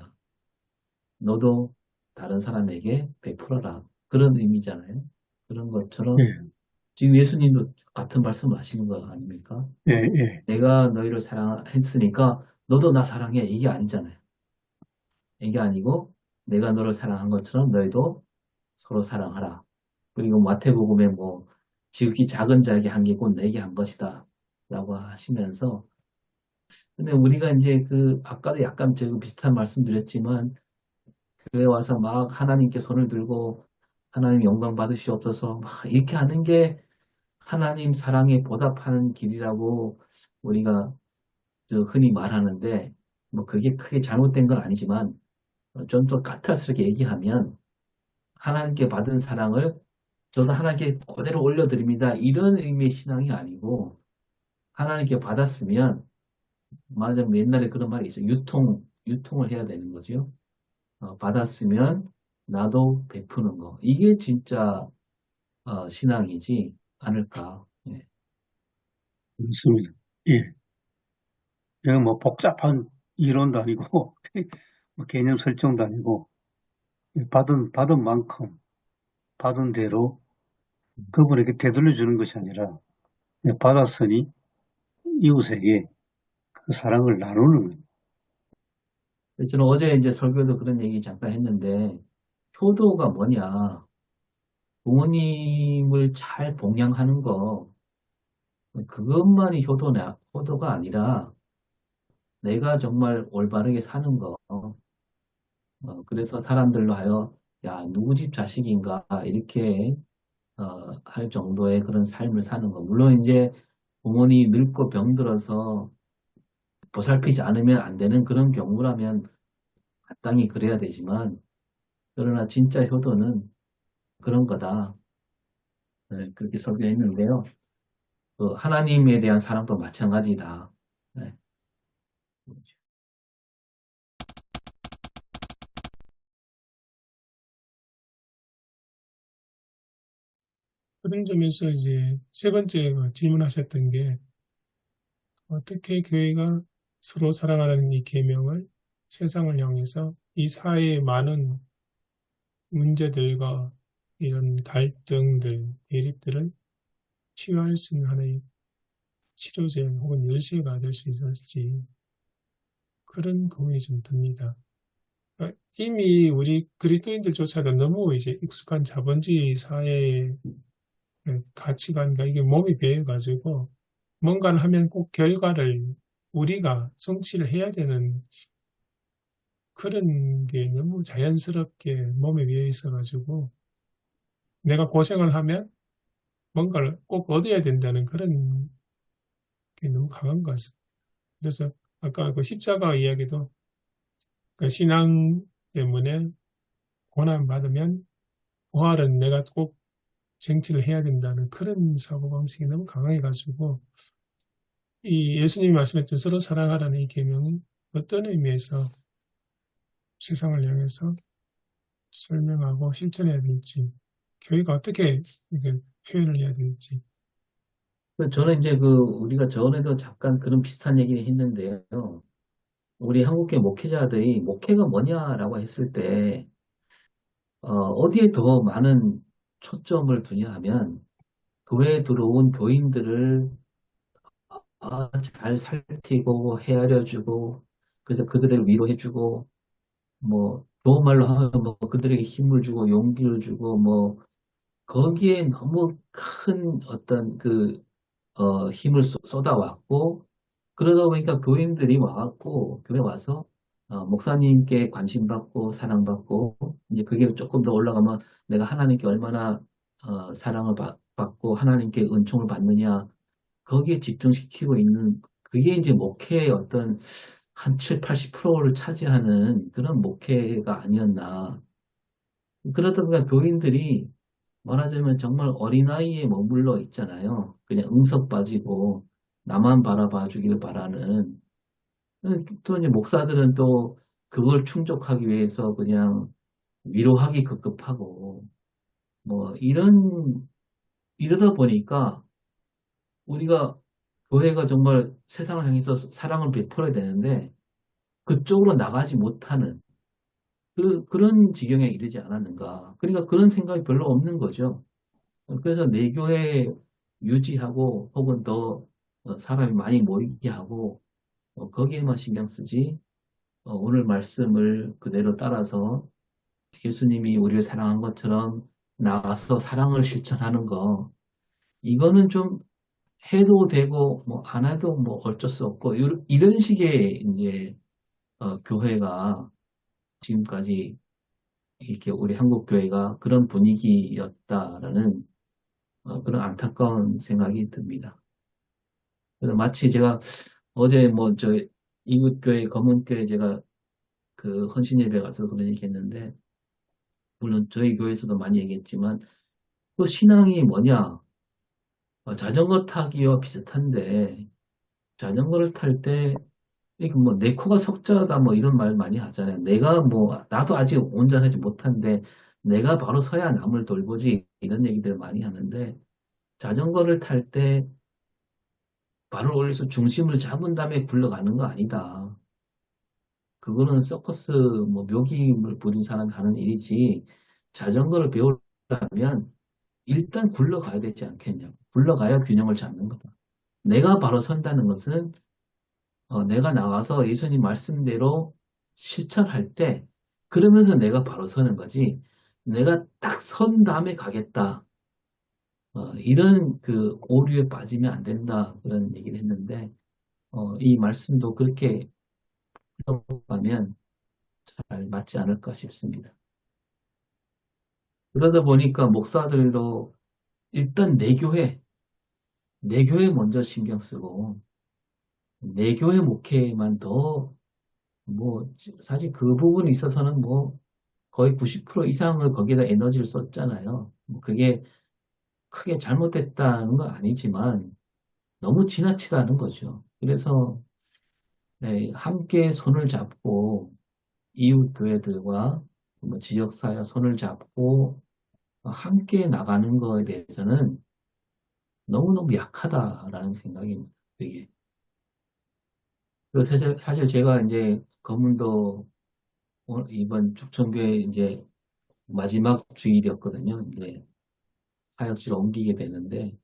너도 다른 사람에게 베풀어라. 그런 의미잖아요. 그런 것처럼 예, 지금 예수님도 같은 말씀을 하시는 거 아닙니까? 예, 예. 내가 너희를 사랑했으니까 너도 나 사랑해. 이게 아니잖아요. 이게 아니고 내가 너를 사랑한 것처럼 너희도 서로 사랑하라. 그리고 마태복음에 뭐 지극히 작은 자에게 한 게 곧 내게 한 것이다. 라고 하시면서 근데 우리가 이제 아까도 약간 제가 비슷한 말씀 드렸지만 교회 와서 막 하나님께 손을 들고 하나님 영광 받으시옵소서 막 이렇게 하는 게 하나님 사랑에 보답하는 길이라고 우리가 흔히 말하는데 뭐 그게 크게 잘못된 건 아니지만 좀 더 까탈스럽게 얘기하면 하나님께 받은 사랑을 저도 하나님께 그대로 올려드립니다. 이런 의미의 신앙이 아니고 하나님께 받았으면 맞아 옛날에 그런 말이 있어요. 유통을 해야 되는 거죠. 받았으면 나도 베푸는 거. 이게 진짜 신앙이지 않을까. 예. 그렇습니다. 예. 내가 뭐 복잡한 이론도 아니고, 뭐 개념 설정도 아니고, 받은 만큼, 받은 대로 그분에게 되돌려 주는 것이 아니라, 받았으니 이웃에게 그 사랑을 나누는 거예요. 저는 어제 이제 설교도 그런 얘기 잠깐 했는데 효도가 뭐냐. 부모님을 잘 봉양하는 거 그것만이 효도가 아니라 내가 정말 올바르게 사는 거. 그래서 사람들로 하여 야 누구 집 자식인가 이렇게 할 정도의 그런 삶을 사는 거. 물론 이제 부모님 늙고 병들어서 보살피지 않으면 안 되는 그런 경우라면 마땅히 그래야 되지만 그러나 진짜 효도는 그런 거다. 네, 그렇게 설교했는데요. 하나님에 대한 사랑도 마찬가지다. 네. 그런 점에서 이제 세 번째 질문하셨던 게 어떻게 교회가 서로 사랑하라는 이 계명을 세상을 향해서 이 사회의 많은 문제들과 이런 갈등들, 대립들을 치유할 수 있는 하나의 치료제 혹은 열쇠가 될 수 있었지. 그런 고민이 좀 듭니다. 이미 우리 그리스도인들조차도 너무 이제 익숙한 자본주의 사회의 가치관과 이게 몸이 배어가지고 뭔가를 하면 꼭 결과를 우리가 성취를 해야 되는 그런 게 너무 자연스럽게 몸에 배어 있어가지고 내가 고생을 하면 뭔가를 꼭 얻어야 된다는 그런 게 너무 강한 것 같습니다. 그래서 아까 그 십자가 이야기도 그 신앙 때문에 고난받으면 부활은 내가 꼭 쟁취를 해야 된다는 그런 사고방식이 너무 강하게 가지고 이 예수님이 말씀했던 서로 사랑하라는 이 계명이 어떤 의미에서 세상을 향해서 설명하고 실천해야 될지 교회가 어떻게 이걸 표현을 해야 될지 저는 이제 우리가 전에도 잠깐 그런 비슷한 얘기를 했는데요. 우리 한국계 목회자들이 목회가 뭐냐라고 했을 때, 어디에 더 많은 초점을 두냐 하면, 교회에 들어온 교인들을 잘 살피고 헤아려주고, 그래서 그들을 위로해주고, 뭐, 좋은 말로 하면 뭐, 그들에게 힘을 주고, 용기를 주고, 뭐, 거기에 너무 큰 어떤 힘을 쏟아왔고, 그러다 보니까 교인들이 와갖고, 교회 와서, 목사님께 관심받고, 사랑받고, 이제 그게 조금 더 올라가면 내가 하나님께 얼마나, 사랑을 받고, 하나님께 은총을 받느냐, 거기에 집중시키고 있는, 그게 이제 목회의 어떤 한 7, 80%를 차지하는 그런 목회가 아니었나. 그러다 보니까 교인들이 말하자면 정말 어린아이에 머물러 있잖아요. 그냥 응석 빠지고 나만 바라봐 주기를 바라는. 또 이제 목사들은 또 그걸 충족하기 위해서 그냥 위로하기 급급하고 뭐 이러다 보니까 우리가 교회가 정말 세상을 향해서 사랑을 베풀어야 되는데 그쪽으로 나가지 못하는 그런 지경에 이르지 않았는가. 그러니까 그런 생각이 별로 없는 거죠. 그래서 내 교회 유지하고 혹은 더 사람이 많이 모이게 하고 거기에만 신경 쓰지 오늘 말씀을 그대로 따라서 예수님이 우리를 사랑한 것처럼 나가서 사랑을 실천하는 거 이거는 좀 해도 되고 뭐 안 해도 뭐 어쩔 수 없고 이런 식의 이제 교회가 지금까지 이렇게 우리 한국 교회가 그런 분위기였다라는 그런 안타까운 생각이 듭니다. 그래서 마치 제가 어제 뭐 저 이웃교회 검은교회 제가 그 헌신예배 가서 그런 얘기 했는데 물론 저희 교회에서도 많이 얘기했지만 그 신앙이 뭐냐 자전거 타기와 비슷한데 자전거를 탈 때 이거 뭐 내 코가 석자다 뭐 이런 말 많이 하잖아요. 내가 뭐 나도 아직 운전하지 못한데 내가 바로 서야 남을 돌보지 이런 얘기들 많이 하는데 자전거를 탈 때 발을 올려서 중심을 잡은 다음에 굴러가는 거 아니다. 그거는 서커스 뭐 묘기를 부린 사람이 하는 일이지 자전거를 배우려면 일단 굴러가야 되지 않겠냐고. 굴러가야 균형을 잡는 거다. 내가 바로 선다는 것은 내가 나가서 예수님 말씀대로 실천할 때 그러면서 내가 바로 서는 거지. 내가 딱 선 다음에 가겠다. 이런 그 오류에 빠지면 안 된다. 그런 얘기를 했는데 이 말씀도 그렇게 가면 잘 맞지 않을까 싶습니다. 그러다 보니까 목사들도 일단 내 교회 먼저 신경 쓰고 내 교회 목회만 더 뭐 사실 그 부분에 있어서는 뭐 거의 90% 이상을 거기다 에너지를 썼잖아요. 뭐 그게 크게 잘못됐다는 건 아니지만 너무 지나치다는 거죠. 그래서 네, 함께 손을 잡고 이웃 교회들과 뭐 지역사회 손을 잡고 함께 나가는 거에 대해서는 너무너무 약하다라는 생각입니다. 되게. 그리고 사실 제가 이제 검문도 이번 축천교회 이제 마지막 주일이었거든요. 이제 사역지로 옮기게 되는데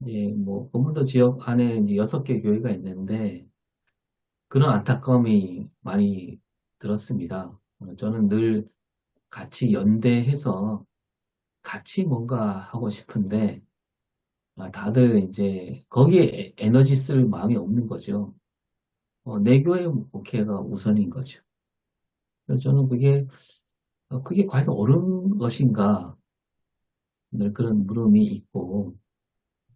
이제 뭐 검문도 지역 안에 이제 6개 교회가 있는데 그런 안타까움이 많이 들었습니다. 저는 늘 같이 연대해서 같이 뭔가 하고 싶은데 다들 이제 거기에 에너지 쓸 마음이 없는 거죠. 내 교회 목회가 우선인 거죠. 그래서 저는 그게 과연 옳은 것인가 늘 그런 물음이 있고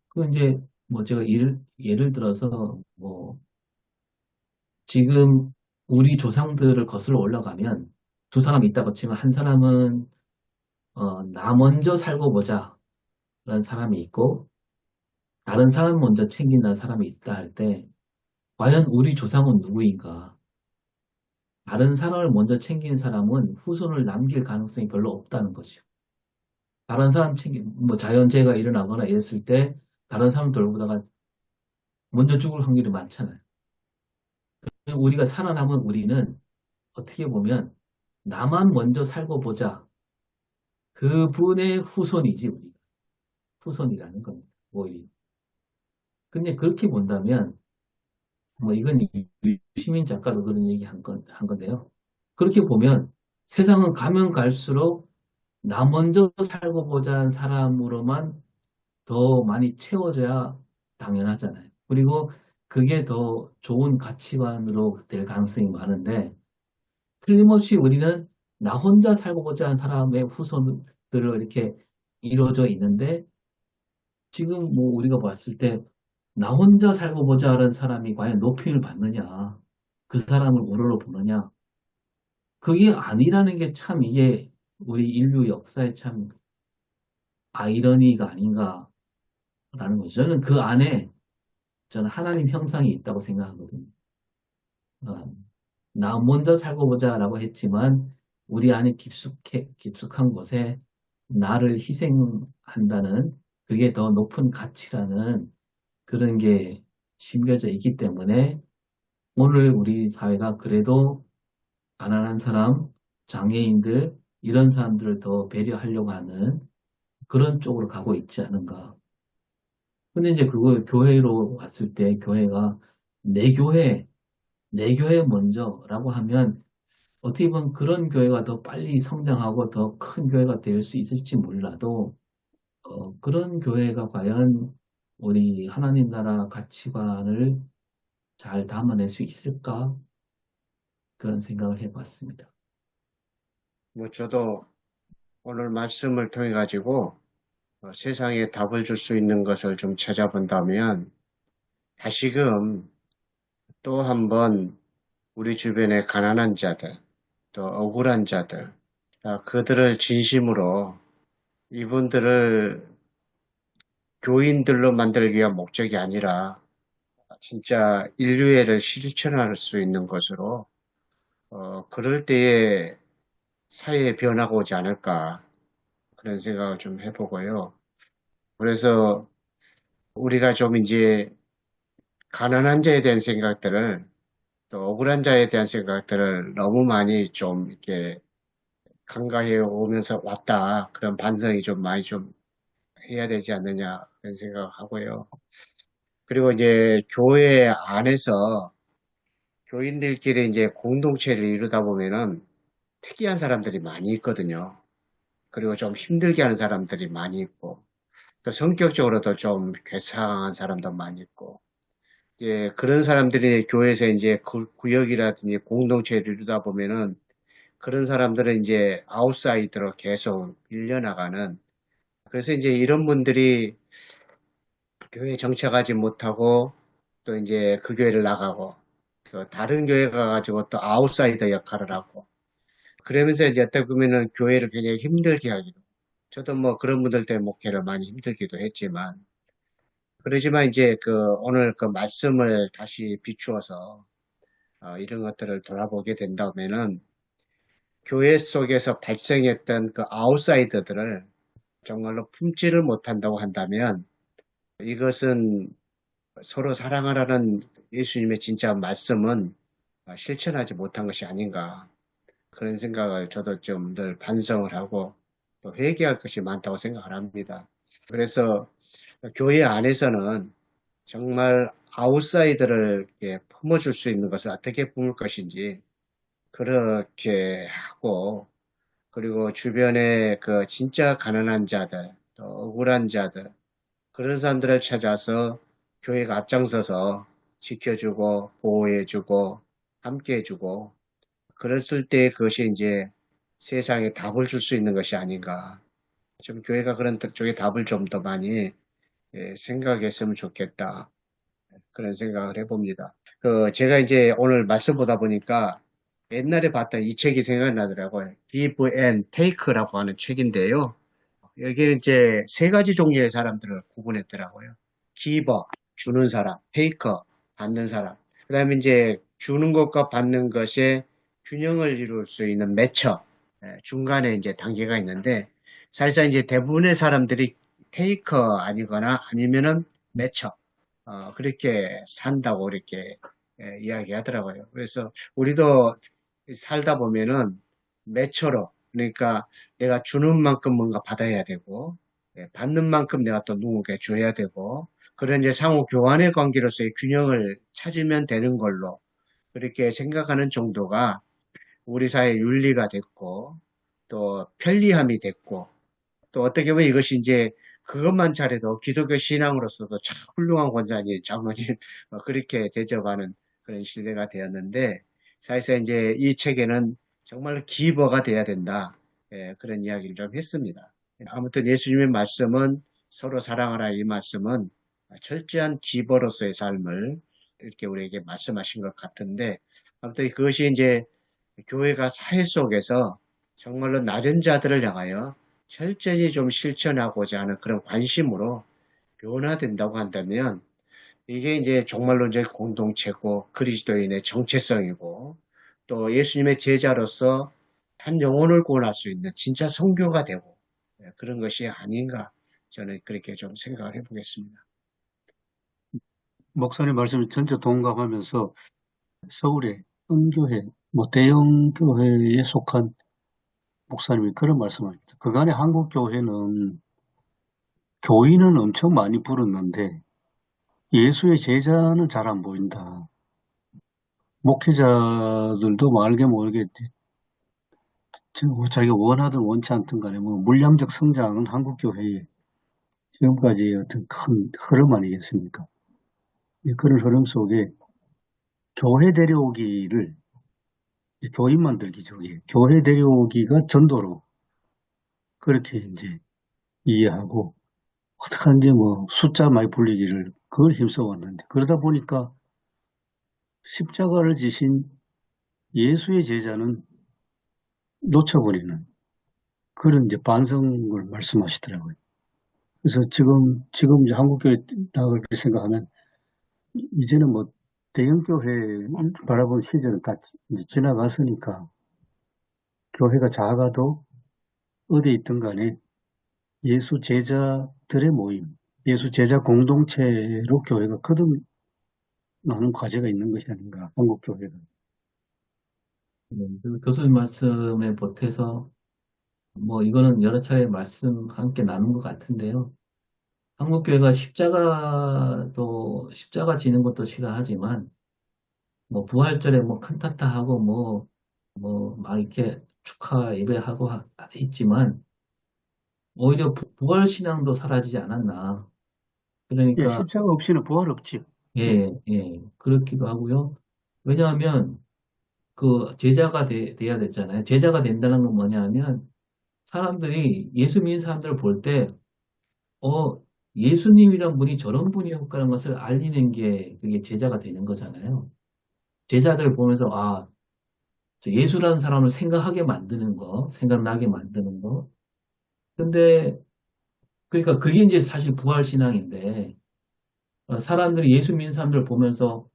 그 이제 뭐 제가 예를 들어서 뭐 지금 우리 조상들을 거슬러 올라가면 두 사람 있다고 치면 한 사람은 나 먼저 살고 보자 라는 사람이 있고 다른 사람 먼저 챙긴다는 사람이 있다 할 때 과연 우리 조상은 누구인가? 다른 사람을 먼저 챙긴 사람은 후손을 남길 가능성이 별로 없다는 거죠. 다른 사람 뭐 자연재해가 일어나거나 이랬을 때 다른 사람 돌보다가 먼저 죽을 확률이 많잖아요. 우리가 살아남은 우리는 어떻게 보면 나만 먼저 살고 보자. 그분의 후손이지 우리가. 후손이라는 겁니다. 오히려. 근데 그렇게 본다면 뭐 이건 유시민 작가도 그런 얘기 한 건데요. 그렇게 보면 세상은 가면 갈수록 나 먼저 살고 보자는 사람으로만 더 많이 채워져야 당연하잖아요. 그리고 그게 더 좋은 가치관으로 될 가능성이 많은데 틀림없이 우리는 나 혼자 살고 보자는 사람의 후손들을 이렇게 이루어져 있는데 지금 뭐 우리가 봤을 때 나 혼자 살고 보자는 사람이 과연 높임을 받느냐, 그 사람을 우러러 보느냐, 그게 아니라는 게 참 이게 우리 인류 역사의 참 아이러니가 아닌가라는 거죠. 저는 그 안에 저는 하나님 형상이 있다고 생각하거든요. 어, 나 먼저 살고 보자라고 했지만 우리 안에 깊숙한 곳에 나를 희생한다는 그게 더 높은 가치라는 그런 게 심겨져 있기 때문에 오늘 우리 사회가 그래도 가난한 사람, 장애인들 이런 사람들을 더 배려하려고 하는 그런 쪽으로 가고 있지 않은가. 근데 이제 그걸 교회로 왔을 때 교회가 내 교회, 내 교회 먼저라고 하면 어떻게 보면 그런 교회가 더 빨리 성장하고 더 큰 교회가 될 수 있을지 몰라도 그런 교회가 과연 우리 하나님 나라 가치관을 잘 담아낼 수 있을까? 그런 생각을 해봤습니다. 뭐 저도 오늘 말씀을 통해 가지고 세상에 답을 줄 수 있는 것을 좀 찾아본다면 다시금 또 한번 우리 주변의 가난한 자들, 또 억울한 자들, 그들을 진심으로 이분들을 교인들로 만들기 위한 목적이 아니라 진짜 인류애를 실천할 수 있는 것으로 그럴 때에 사회의 변화가 오지 않을까 그런 생각을 좀 해보고요. 그래서 우리가 좀 이제 가난한 자에 대한 생각들을 또 억울한 자에 대한 생각들을 너무 많이 좀 이렇게 간과해 오면서 왔다. 그런 반성이 좀 많이 좀 해야 되지 않느냐 그런 생각을 하고요. 그리고 이제 교회 안에서 교인들끼리 이제 공동체를 이루다 보면은 특이한 사람들이 많이 있거든요. 그리고 좀 힘들게 하는 사람들이 많이 있고, 또 성격적으로도 좀 괴상한 사람도 많이 있고, 이제 그런 사람들이 교회에서 이제 구역이라든지 공동체를 이루다 보면은 그런 사람들은 이제 아웃사이더로 계속 밀려나가는, 그래서 이제 이런 분들이 교회에 정착하지 못하고 또 이제 그 교회를 나가고 또 다른 교회 가가지고 또 아웃사이더 역할을 하고 그러면서 이제 어떻게 보면은 교회를 굉장히 힘들게 하기도. 저도 뭐 그런 분들 때문에 목회를 많이 힘들기도 했지만 그러지만 이제 그 오늘 그 말씀을 다시 비추어서 이런 것들을 돌아보게 된다면은 교회 속에서 발생했던 그 아웃사이더들을 정말로 품지를 못한다고 한다면 이것은 서로 사랑하라는 예수님의 진짜 말씀은 실천하지 못한 것이 아닌가 그런 생각을 저도 좀 늘 반성을 하고 또 회개할 것이 많다고 생각을 합니다. 그래서 교회 안에서는 정말 아웃사이더를 이렇게 품어줄 수 있는 것을 어떻게 품을 것인지 그렇게 하고 그리고 주변에 그 진짜 가난한 자들 또 억울한 자들 그런 사람들을 찾아서 교회가 앞장서서 지켜주고 보호해주고 함께해주고 그랬을 때 그것이 이제 세상에 답을 줄 수 있는 것이 아닌가. 좀 교회가 그런 쪽에 답을 좀 더 많이 생각했으면 좋겠다. 그런 생각을 해봅니다. 제가 이제 오늘 말씀 보다 보니까 옛날에 봤던 이 책이 생각나더라고요. Give and Take라고 하는 책인데요. 여기는 이제 세 가지 종류의 사람들을 구분했더라고요. 기버, 주는 사람, 테이커, 받는 사람. 그 다음에 이제 주는 것과 받는 것의 균형을 이룰 수 있는 매처, 중간에 이제 단계가 있는데, 사실상 이제 대부분의 사람들이 테이커 아니거나 아니면은 매처, 그렇게 산다고 이렇게 이야기하더라고요. 그래서 우리도 살다 보면은 매처로, 그러니까 내가 주는 만큼 뭔가 받아야 되고, 받는 만큼 내가 또 누군가에 줘야 되고, 그런 이제 상호 교환의 관계로서의 균형을 찾으면 되는 걸로 그렇게 생각하는 정도가 우리 사회의 윤리가 됐고, 또 편리함이 됐고, 또 어떻게 보면 이것이 이제 그것만 잘해도 기독교 신앙으로서도 참 훌륭한 권사님, 장로님, 그렇게 대접하는 그런 시대가 되었는데, 사실상 이제 이 책에는 정말 기버가 돼야 된다. 그런 이야기를 좀 했습니다. 아무튼 예수님의 말씀은 서로 사랑하라 이 말씀은 철저한 기버로서의 삶을 이렇게 우리에게 말씀하신 것 같은데, 아무튼 그것이 이제 교회가 사회 속에서 정말로 낮은 자들을 향하여 철저히 좀 실천하고자 하는 그런 관심으로 변화된다고 한다면 이게 이제 정말로 이제 공동체고 그리스도인의 정체성이고 또 예수님의 제자로서 한 영혼을 구원할 수 있는 진짜 선교가 되고 그런 것이 아닌가 저는 그렇게 좀 생각을 해보겠습니다. 목사님 말씀에 전혀 동감하면서 서울의 큰 교회, 대형 교회에 속한 목사님이 그런 말씀합니다. 그간의 한국 교회는 교인은 엄청 많이 불었는데 예수의 제자는 잘 안 보인다. 목회자들도 알게 모르게 자기가 원하든 원치 않든 간에 물량적 성장은 한국 교회의 지금까지의 어떤 큰 흐름 아니겠습니까? 그런 흐름 속에 교회 데려오기를 교인 만들기죠. 교회 데려오기가 전도로 그렇게 이제 이해하고 어떡한지 숫자 많이 불리기를 그걸 힘써왔는데 그러다 보니까 십자가를 지신 예수의 제자는 놓쳐버리는 그런 이제 반성을 말씀하시더라고요. 그래서 지금 이제 한국교회 나갈 생각하면 이제는 대형교회 바라본 시절은 다 이제 지나갔으니까 교회가 작아도 어디 있든 간에 예수 제자들의 모임, 예수 제자 공동체로 교회가 거듭나는 과제가 있는 것이 아닌가, 한국교회가. 그 교수님 말씀에 보태서 이거는 여러 차례 말씀 함께 나눈 것 같은데요. 한국교회가 십자가 지는 것도 싫어하지만 부활절에 칸타타하고 막 이렇게 축하 예배하고 있지만 오히려 부활신앙도 사라지지 않았나. 예, 그러니까 십자가 없이는 부활 없지요. 예, 그렇기도 하고요. 왜냐하면 그 제자가 돼야 됐잖아요. 제자가 된다는 건 뭐냐 하면 사람들이 예수 믿는 사람들을 볼 때 예수님이란 분이 저런 분이었다는 것을 알리는 게 그게 제자가 되는 거잖아요. 제자들을 보면서 저 예수라는 사람을 생각하게 만드는 거, 생각나게 만드는 거. 근데 그러니까 그게 이제 사실 부활신앙인데 사람들이 예수 믿는 사람들 보면서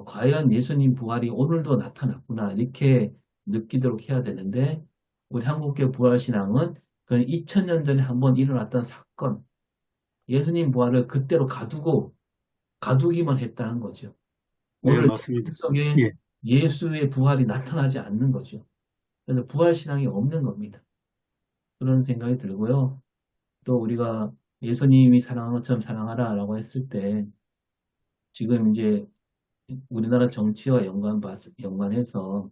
과연 예수님 부활이 오늘도 나타났구나 이렇게 느끼도록 해야 되는데 우리 한국교 부활신앙은 그 2000년 전에 한번 일어났던 사건 예수님 부활을 그때로 가두기만 했다는 거죠. 네, 오늘 맞습니다. 속에 예. 예수의 부활이 나타나지 않는 거죠. 그래서 부활신앙이 없는 겁니다. 그런 생각이 들고요. 또 우리가 예수님이 사랑하는 것처럼 사랑하라라고 했을 때 지금 이제 우리나라 정치와 연관해서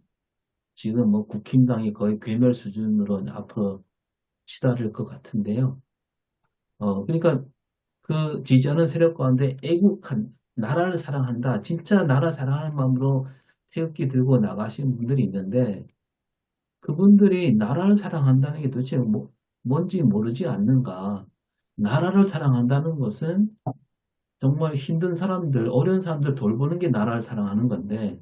지금 국힘당이 거의 괴멸 수준으로 앞으로 치달을 것 같은데요. 그러니까 그 지지하는 세력 가운데 애국한 나라를 사랑한다. 진짜 나라 사랑하는 마음으로 태극기 들고 나가신 분들이 있는데 그분들이 나라를 사랑한다는 게 도대체 뭔지 모르지 않는가. 나라를 사랑한다는 것은 정말 힘든 사람들, 어려운 사람들 돌보는 게 나라를 사랑하는 건데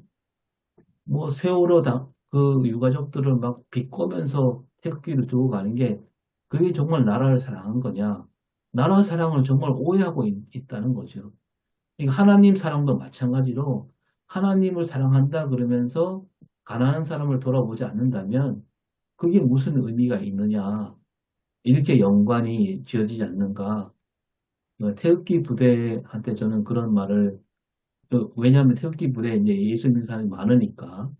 세월호 그 유가족들을 막 비꼬면서 태극기를 들고 가는 게 그게 정말 나라를 사랑한 거냐. 나라 사랑을 정말 오해하고 있다는 거죠. 그러니까 하나님 사랑도 마찬가지로 하나님을 사랑한다 그러면서 가난한 사람을 돌아보지 않는다면 그게 무슨 의미가 있느냐. 이렇게 연관이 지어지지 않는가. 태극기 부대한테 저는 그런 말을 왜냐하면 태극기 부대에 이제 예수 믿는 사람이 많으니까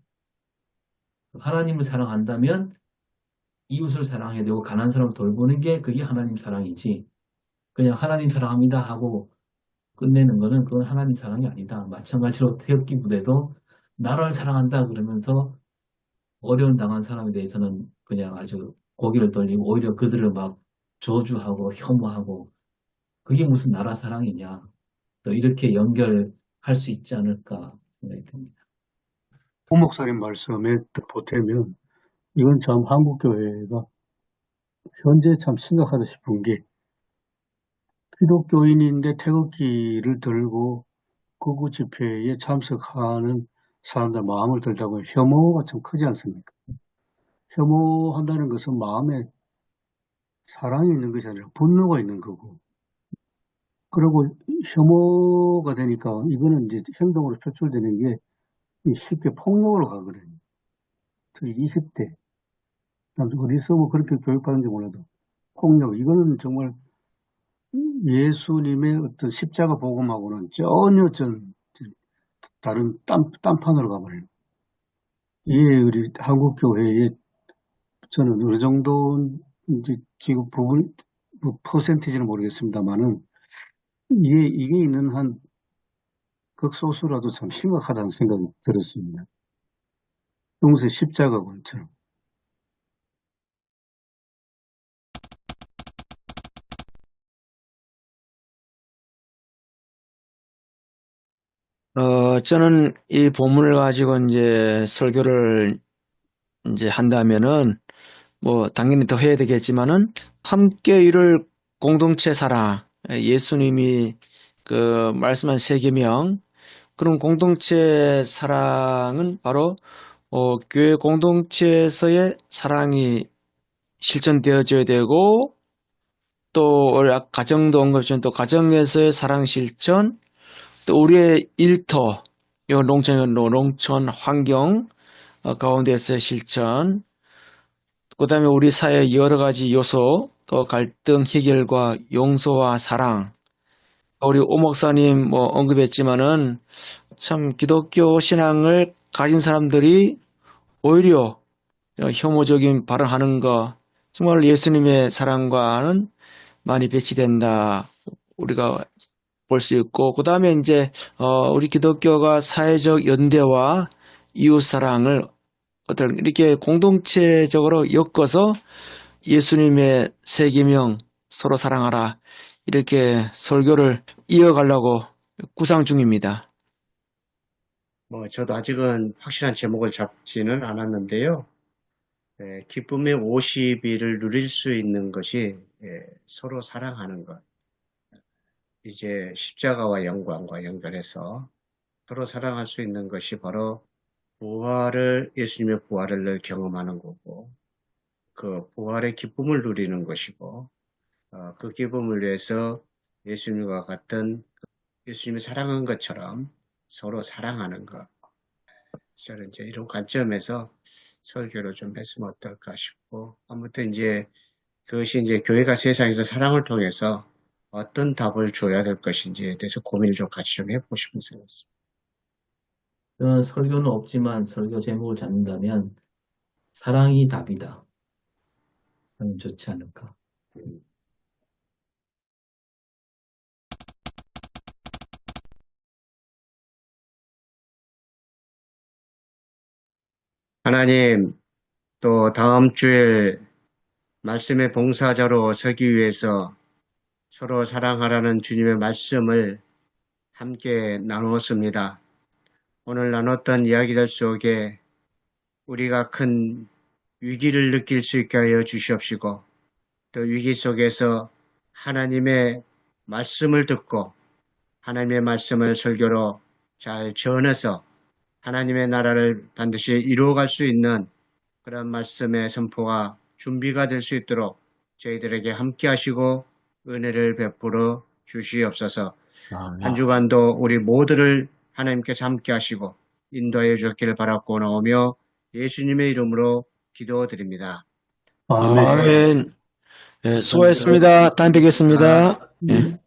하나님을 사랑한다면 이웃을 사랑해야 되고 가난한 사람을 돌보는 게 그게 하나님 사랑이지. 그냥 하나님 사랑합니다 하고 끝내는 거는 그건 하나님 사랑이 아니다. 마찬가지로 태극기 부대도 나를 사랑한다 그러면서 어려운 당한 사람에 대해서는 그냥 아주 고개를 돌리고 오히려 그들을 막 저주하고 혐오하고 그게 무슨 나라 사랑이냐. 또 이렇게 연결할 수 있지 않을까 생각이 듭니다. 오 목사님 말씀에 보태면 이건 참 한국교회가 현재 참 심각하다 싶은 게 기독교인인데 태극기를 들고 극우 집회에 참석하는 사람들 마음을 들다 보면 혐오가 참 크지 않습니까? 혐오한다는 것은 마음에 사랑이 있는 것이 아니라 분노가 있는 거고, 그리고 혐오가 되니까 이거는 이제 행동으로 표출되는 게 쉽게 폭력으로 가거든요. 특히 20대 어디서 뭐 그렇게 교육받은지 몰라도 폭력, 이거는 정말 예수님의 어떤 십자가 복음하고는 전혀 다른 딴판으로 가버려요. 이게 우리 한국 교회에 저는 어느 정도 이제 지금 부분 뭐 퍼센티지는 모르겠습니다만은 이게 있는 한 극소수라도 참 심각하다는 생각이 들었습니다. 용세 십자가군처럼. 저는 이 본문을 가지고 이제 설교를 이제 한다면은 뭐 당연히 더 해야 되겠지만은 함께 이룰 공동체 사랑, 예수님이 그 말씀한 세계명, 그런 공동체 사랑은 바로 교회 공동체에서의 사랑이 실천되어져야 되고, 또 우리 아까 가정도 언급했지만 또 가정에서의 사랑 실천, 또 우리의 일터, 이건 농촌 환경 가운데서의 실천, 그다음에 우리 사회의 여러 가지 요소, 또 갈등 해결과 용서와 사랑. 우리 오 목사님 뭐 언급했지만은 참 기독교 신앙을 가진 사람들이 오히려 혐오적인 발언하는 거, 정말 예수님의 사랑과는 많이 배치된다. 우리가 볼 수 있고, 그 다음에 이제 우리 기독교가 사회적 연대와 이웃 사랑을 어떤 이렇게 공동체적으로 엮어서 예수님의 세계명 서로 사랑하라, 이렇게 설교를 이어가려고 구상 중입니다. 저도 아직은 확실한 제목을 잡지는 않았는데요. 기쁨의 50일을 누릴 수 있는 것이 서로 사랑하는 것. 이제 십자가와 영광과 연결해서 서로 사랑할 수 있는 것이 바로 예수님의 부활을 경험하는 거고, 그 부활의 기쁨을 누리는 것이고, 그 기쁨을 위해서 예수님과 같은 예수님이 사랑한 것처럼 서로 사랑하는 것. 저는 이제 이런 관점에서 설교를 좀 했으면 어떨까 싶고, 아무튼 이제 그것이 이제 교회가 세상에서 사랑을 통해서 어떤 답을 줘야 될 것인지에 대해서 고민을 좀 같이 좀 해보고 싶은 생각이었습니다. 저는 설교는 없지만 설교 제목을 잡는다면 사랑이 답이다. 하면 좋지 않을까. 하나님, 또 다음 주에 말씀의 봉사자로 서기 위해서 서로 사랑하라는 주님의 말씀을 함께 나누었습니다. 오늘 나눴던 이야기들 속에 우리가 큰 위기를 느낄 수 있게 하여 주시옵시고, 또 위기 속에서 하나님의 말씀을 듣고 하나님의 말씀을 설교로 잘 전해서 하나님의 나라를 반드시 이루어갈 수 있는 그런 말씀의 선포가 준비가 될 수 있도록 저희들에게 함께 하시고 은혜를 베풀어 주시옵소서. 한 주간도 우리 모두를 하나님께서 함께 하시고 인도하여 주셨기를 바라고 나오며 예수님의 이름으로 기도드립니다. 아멘. 아멘. 수고했습니다. 다음에 뵙겠습니다. 예.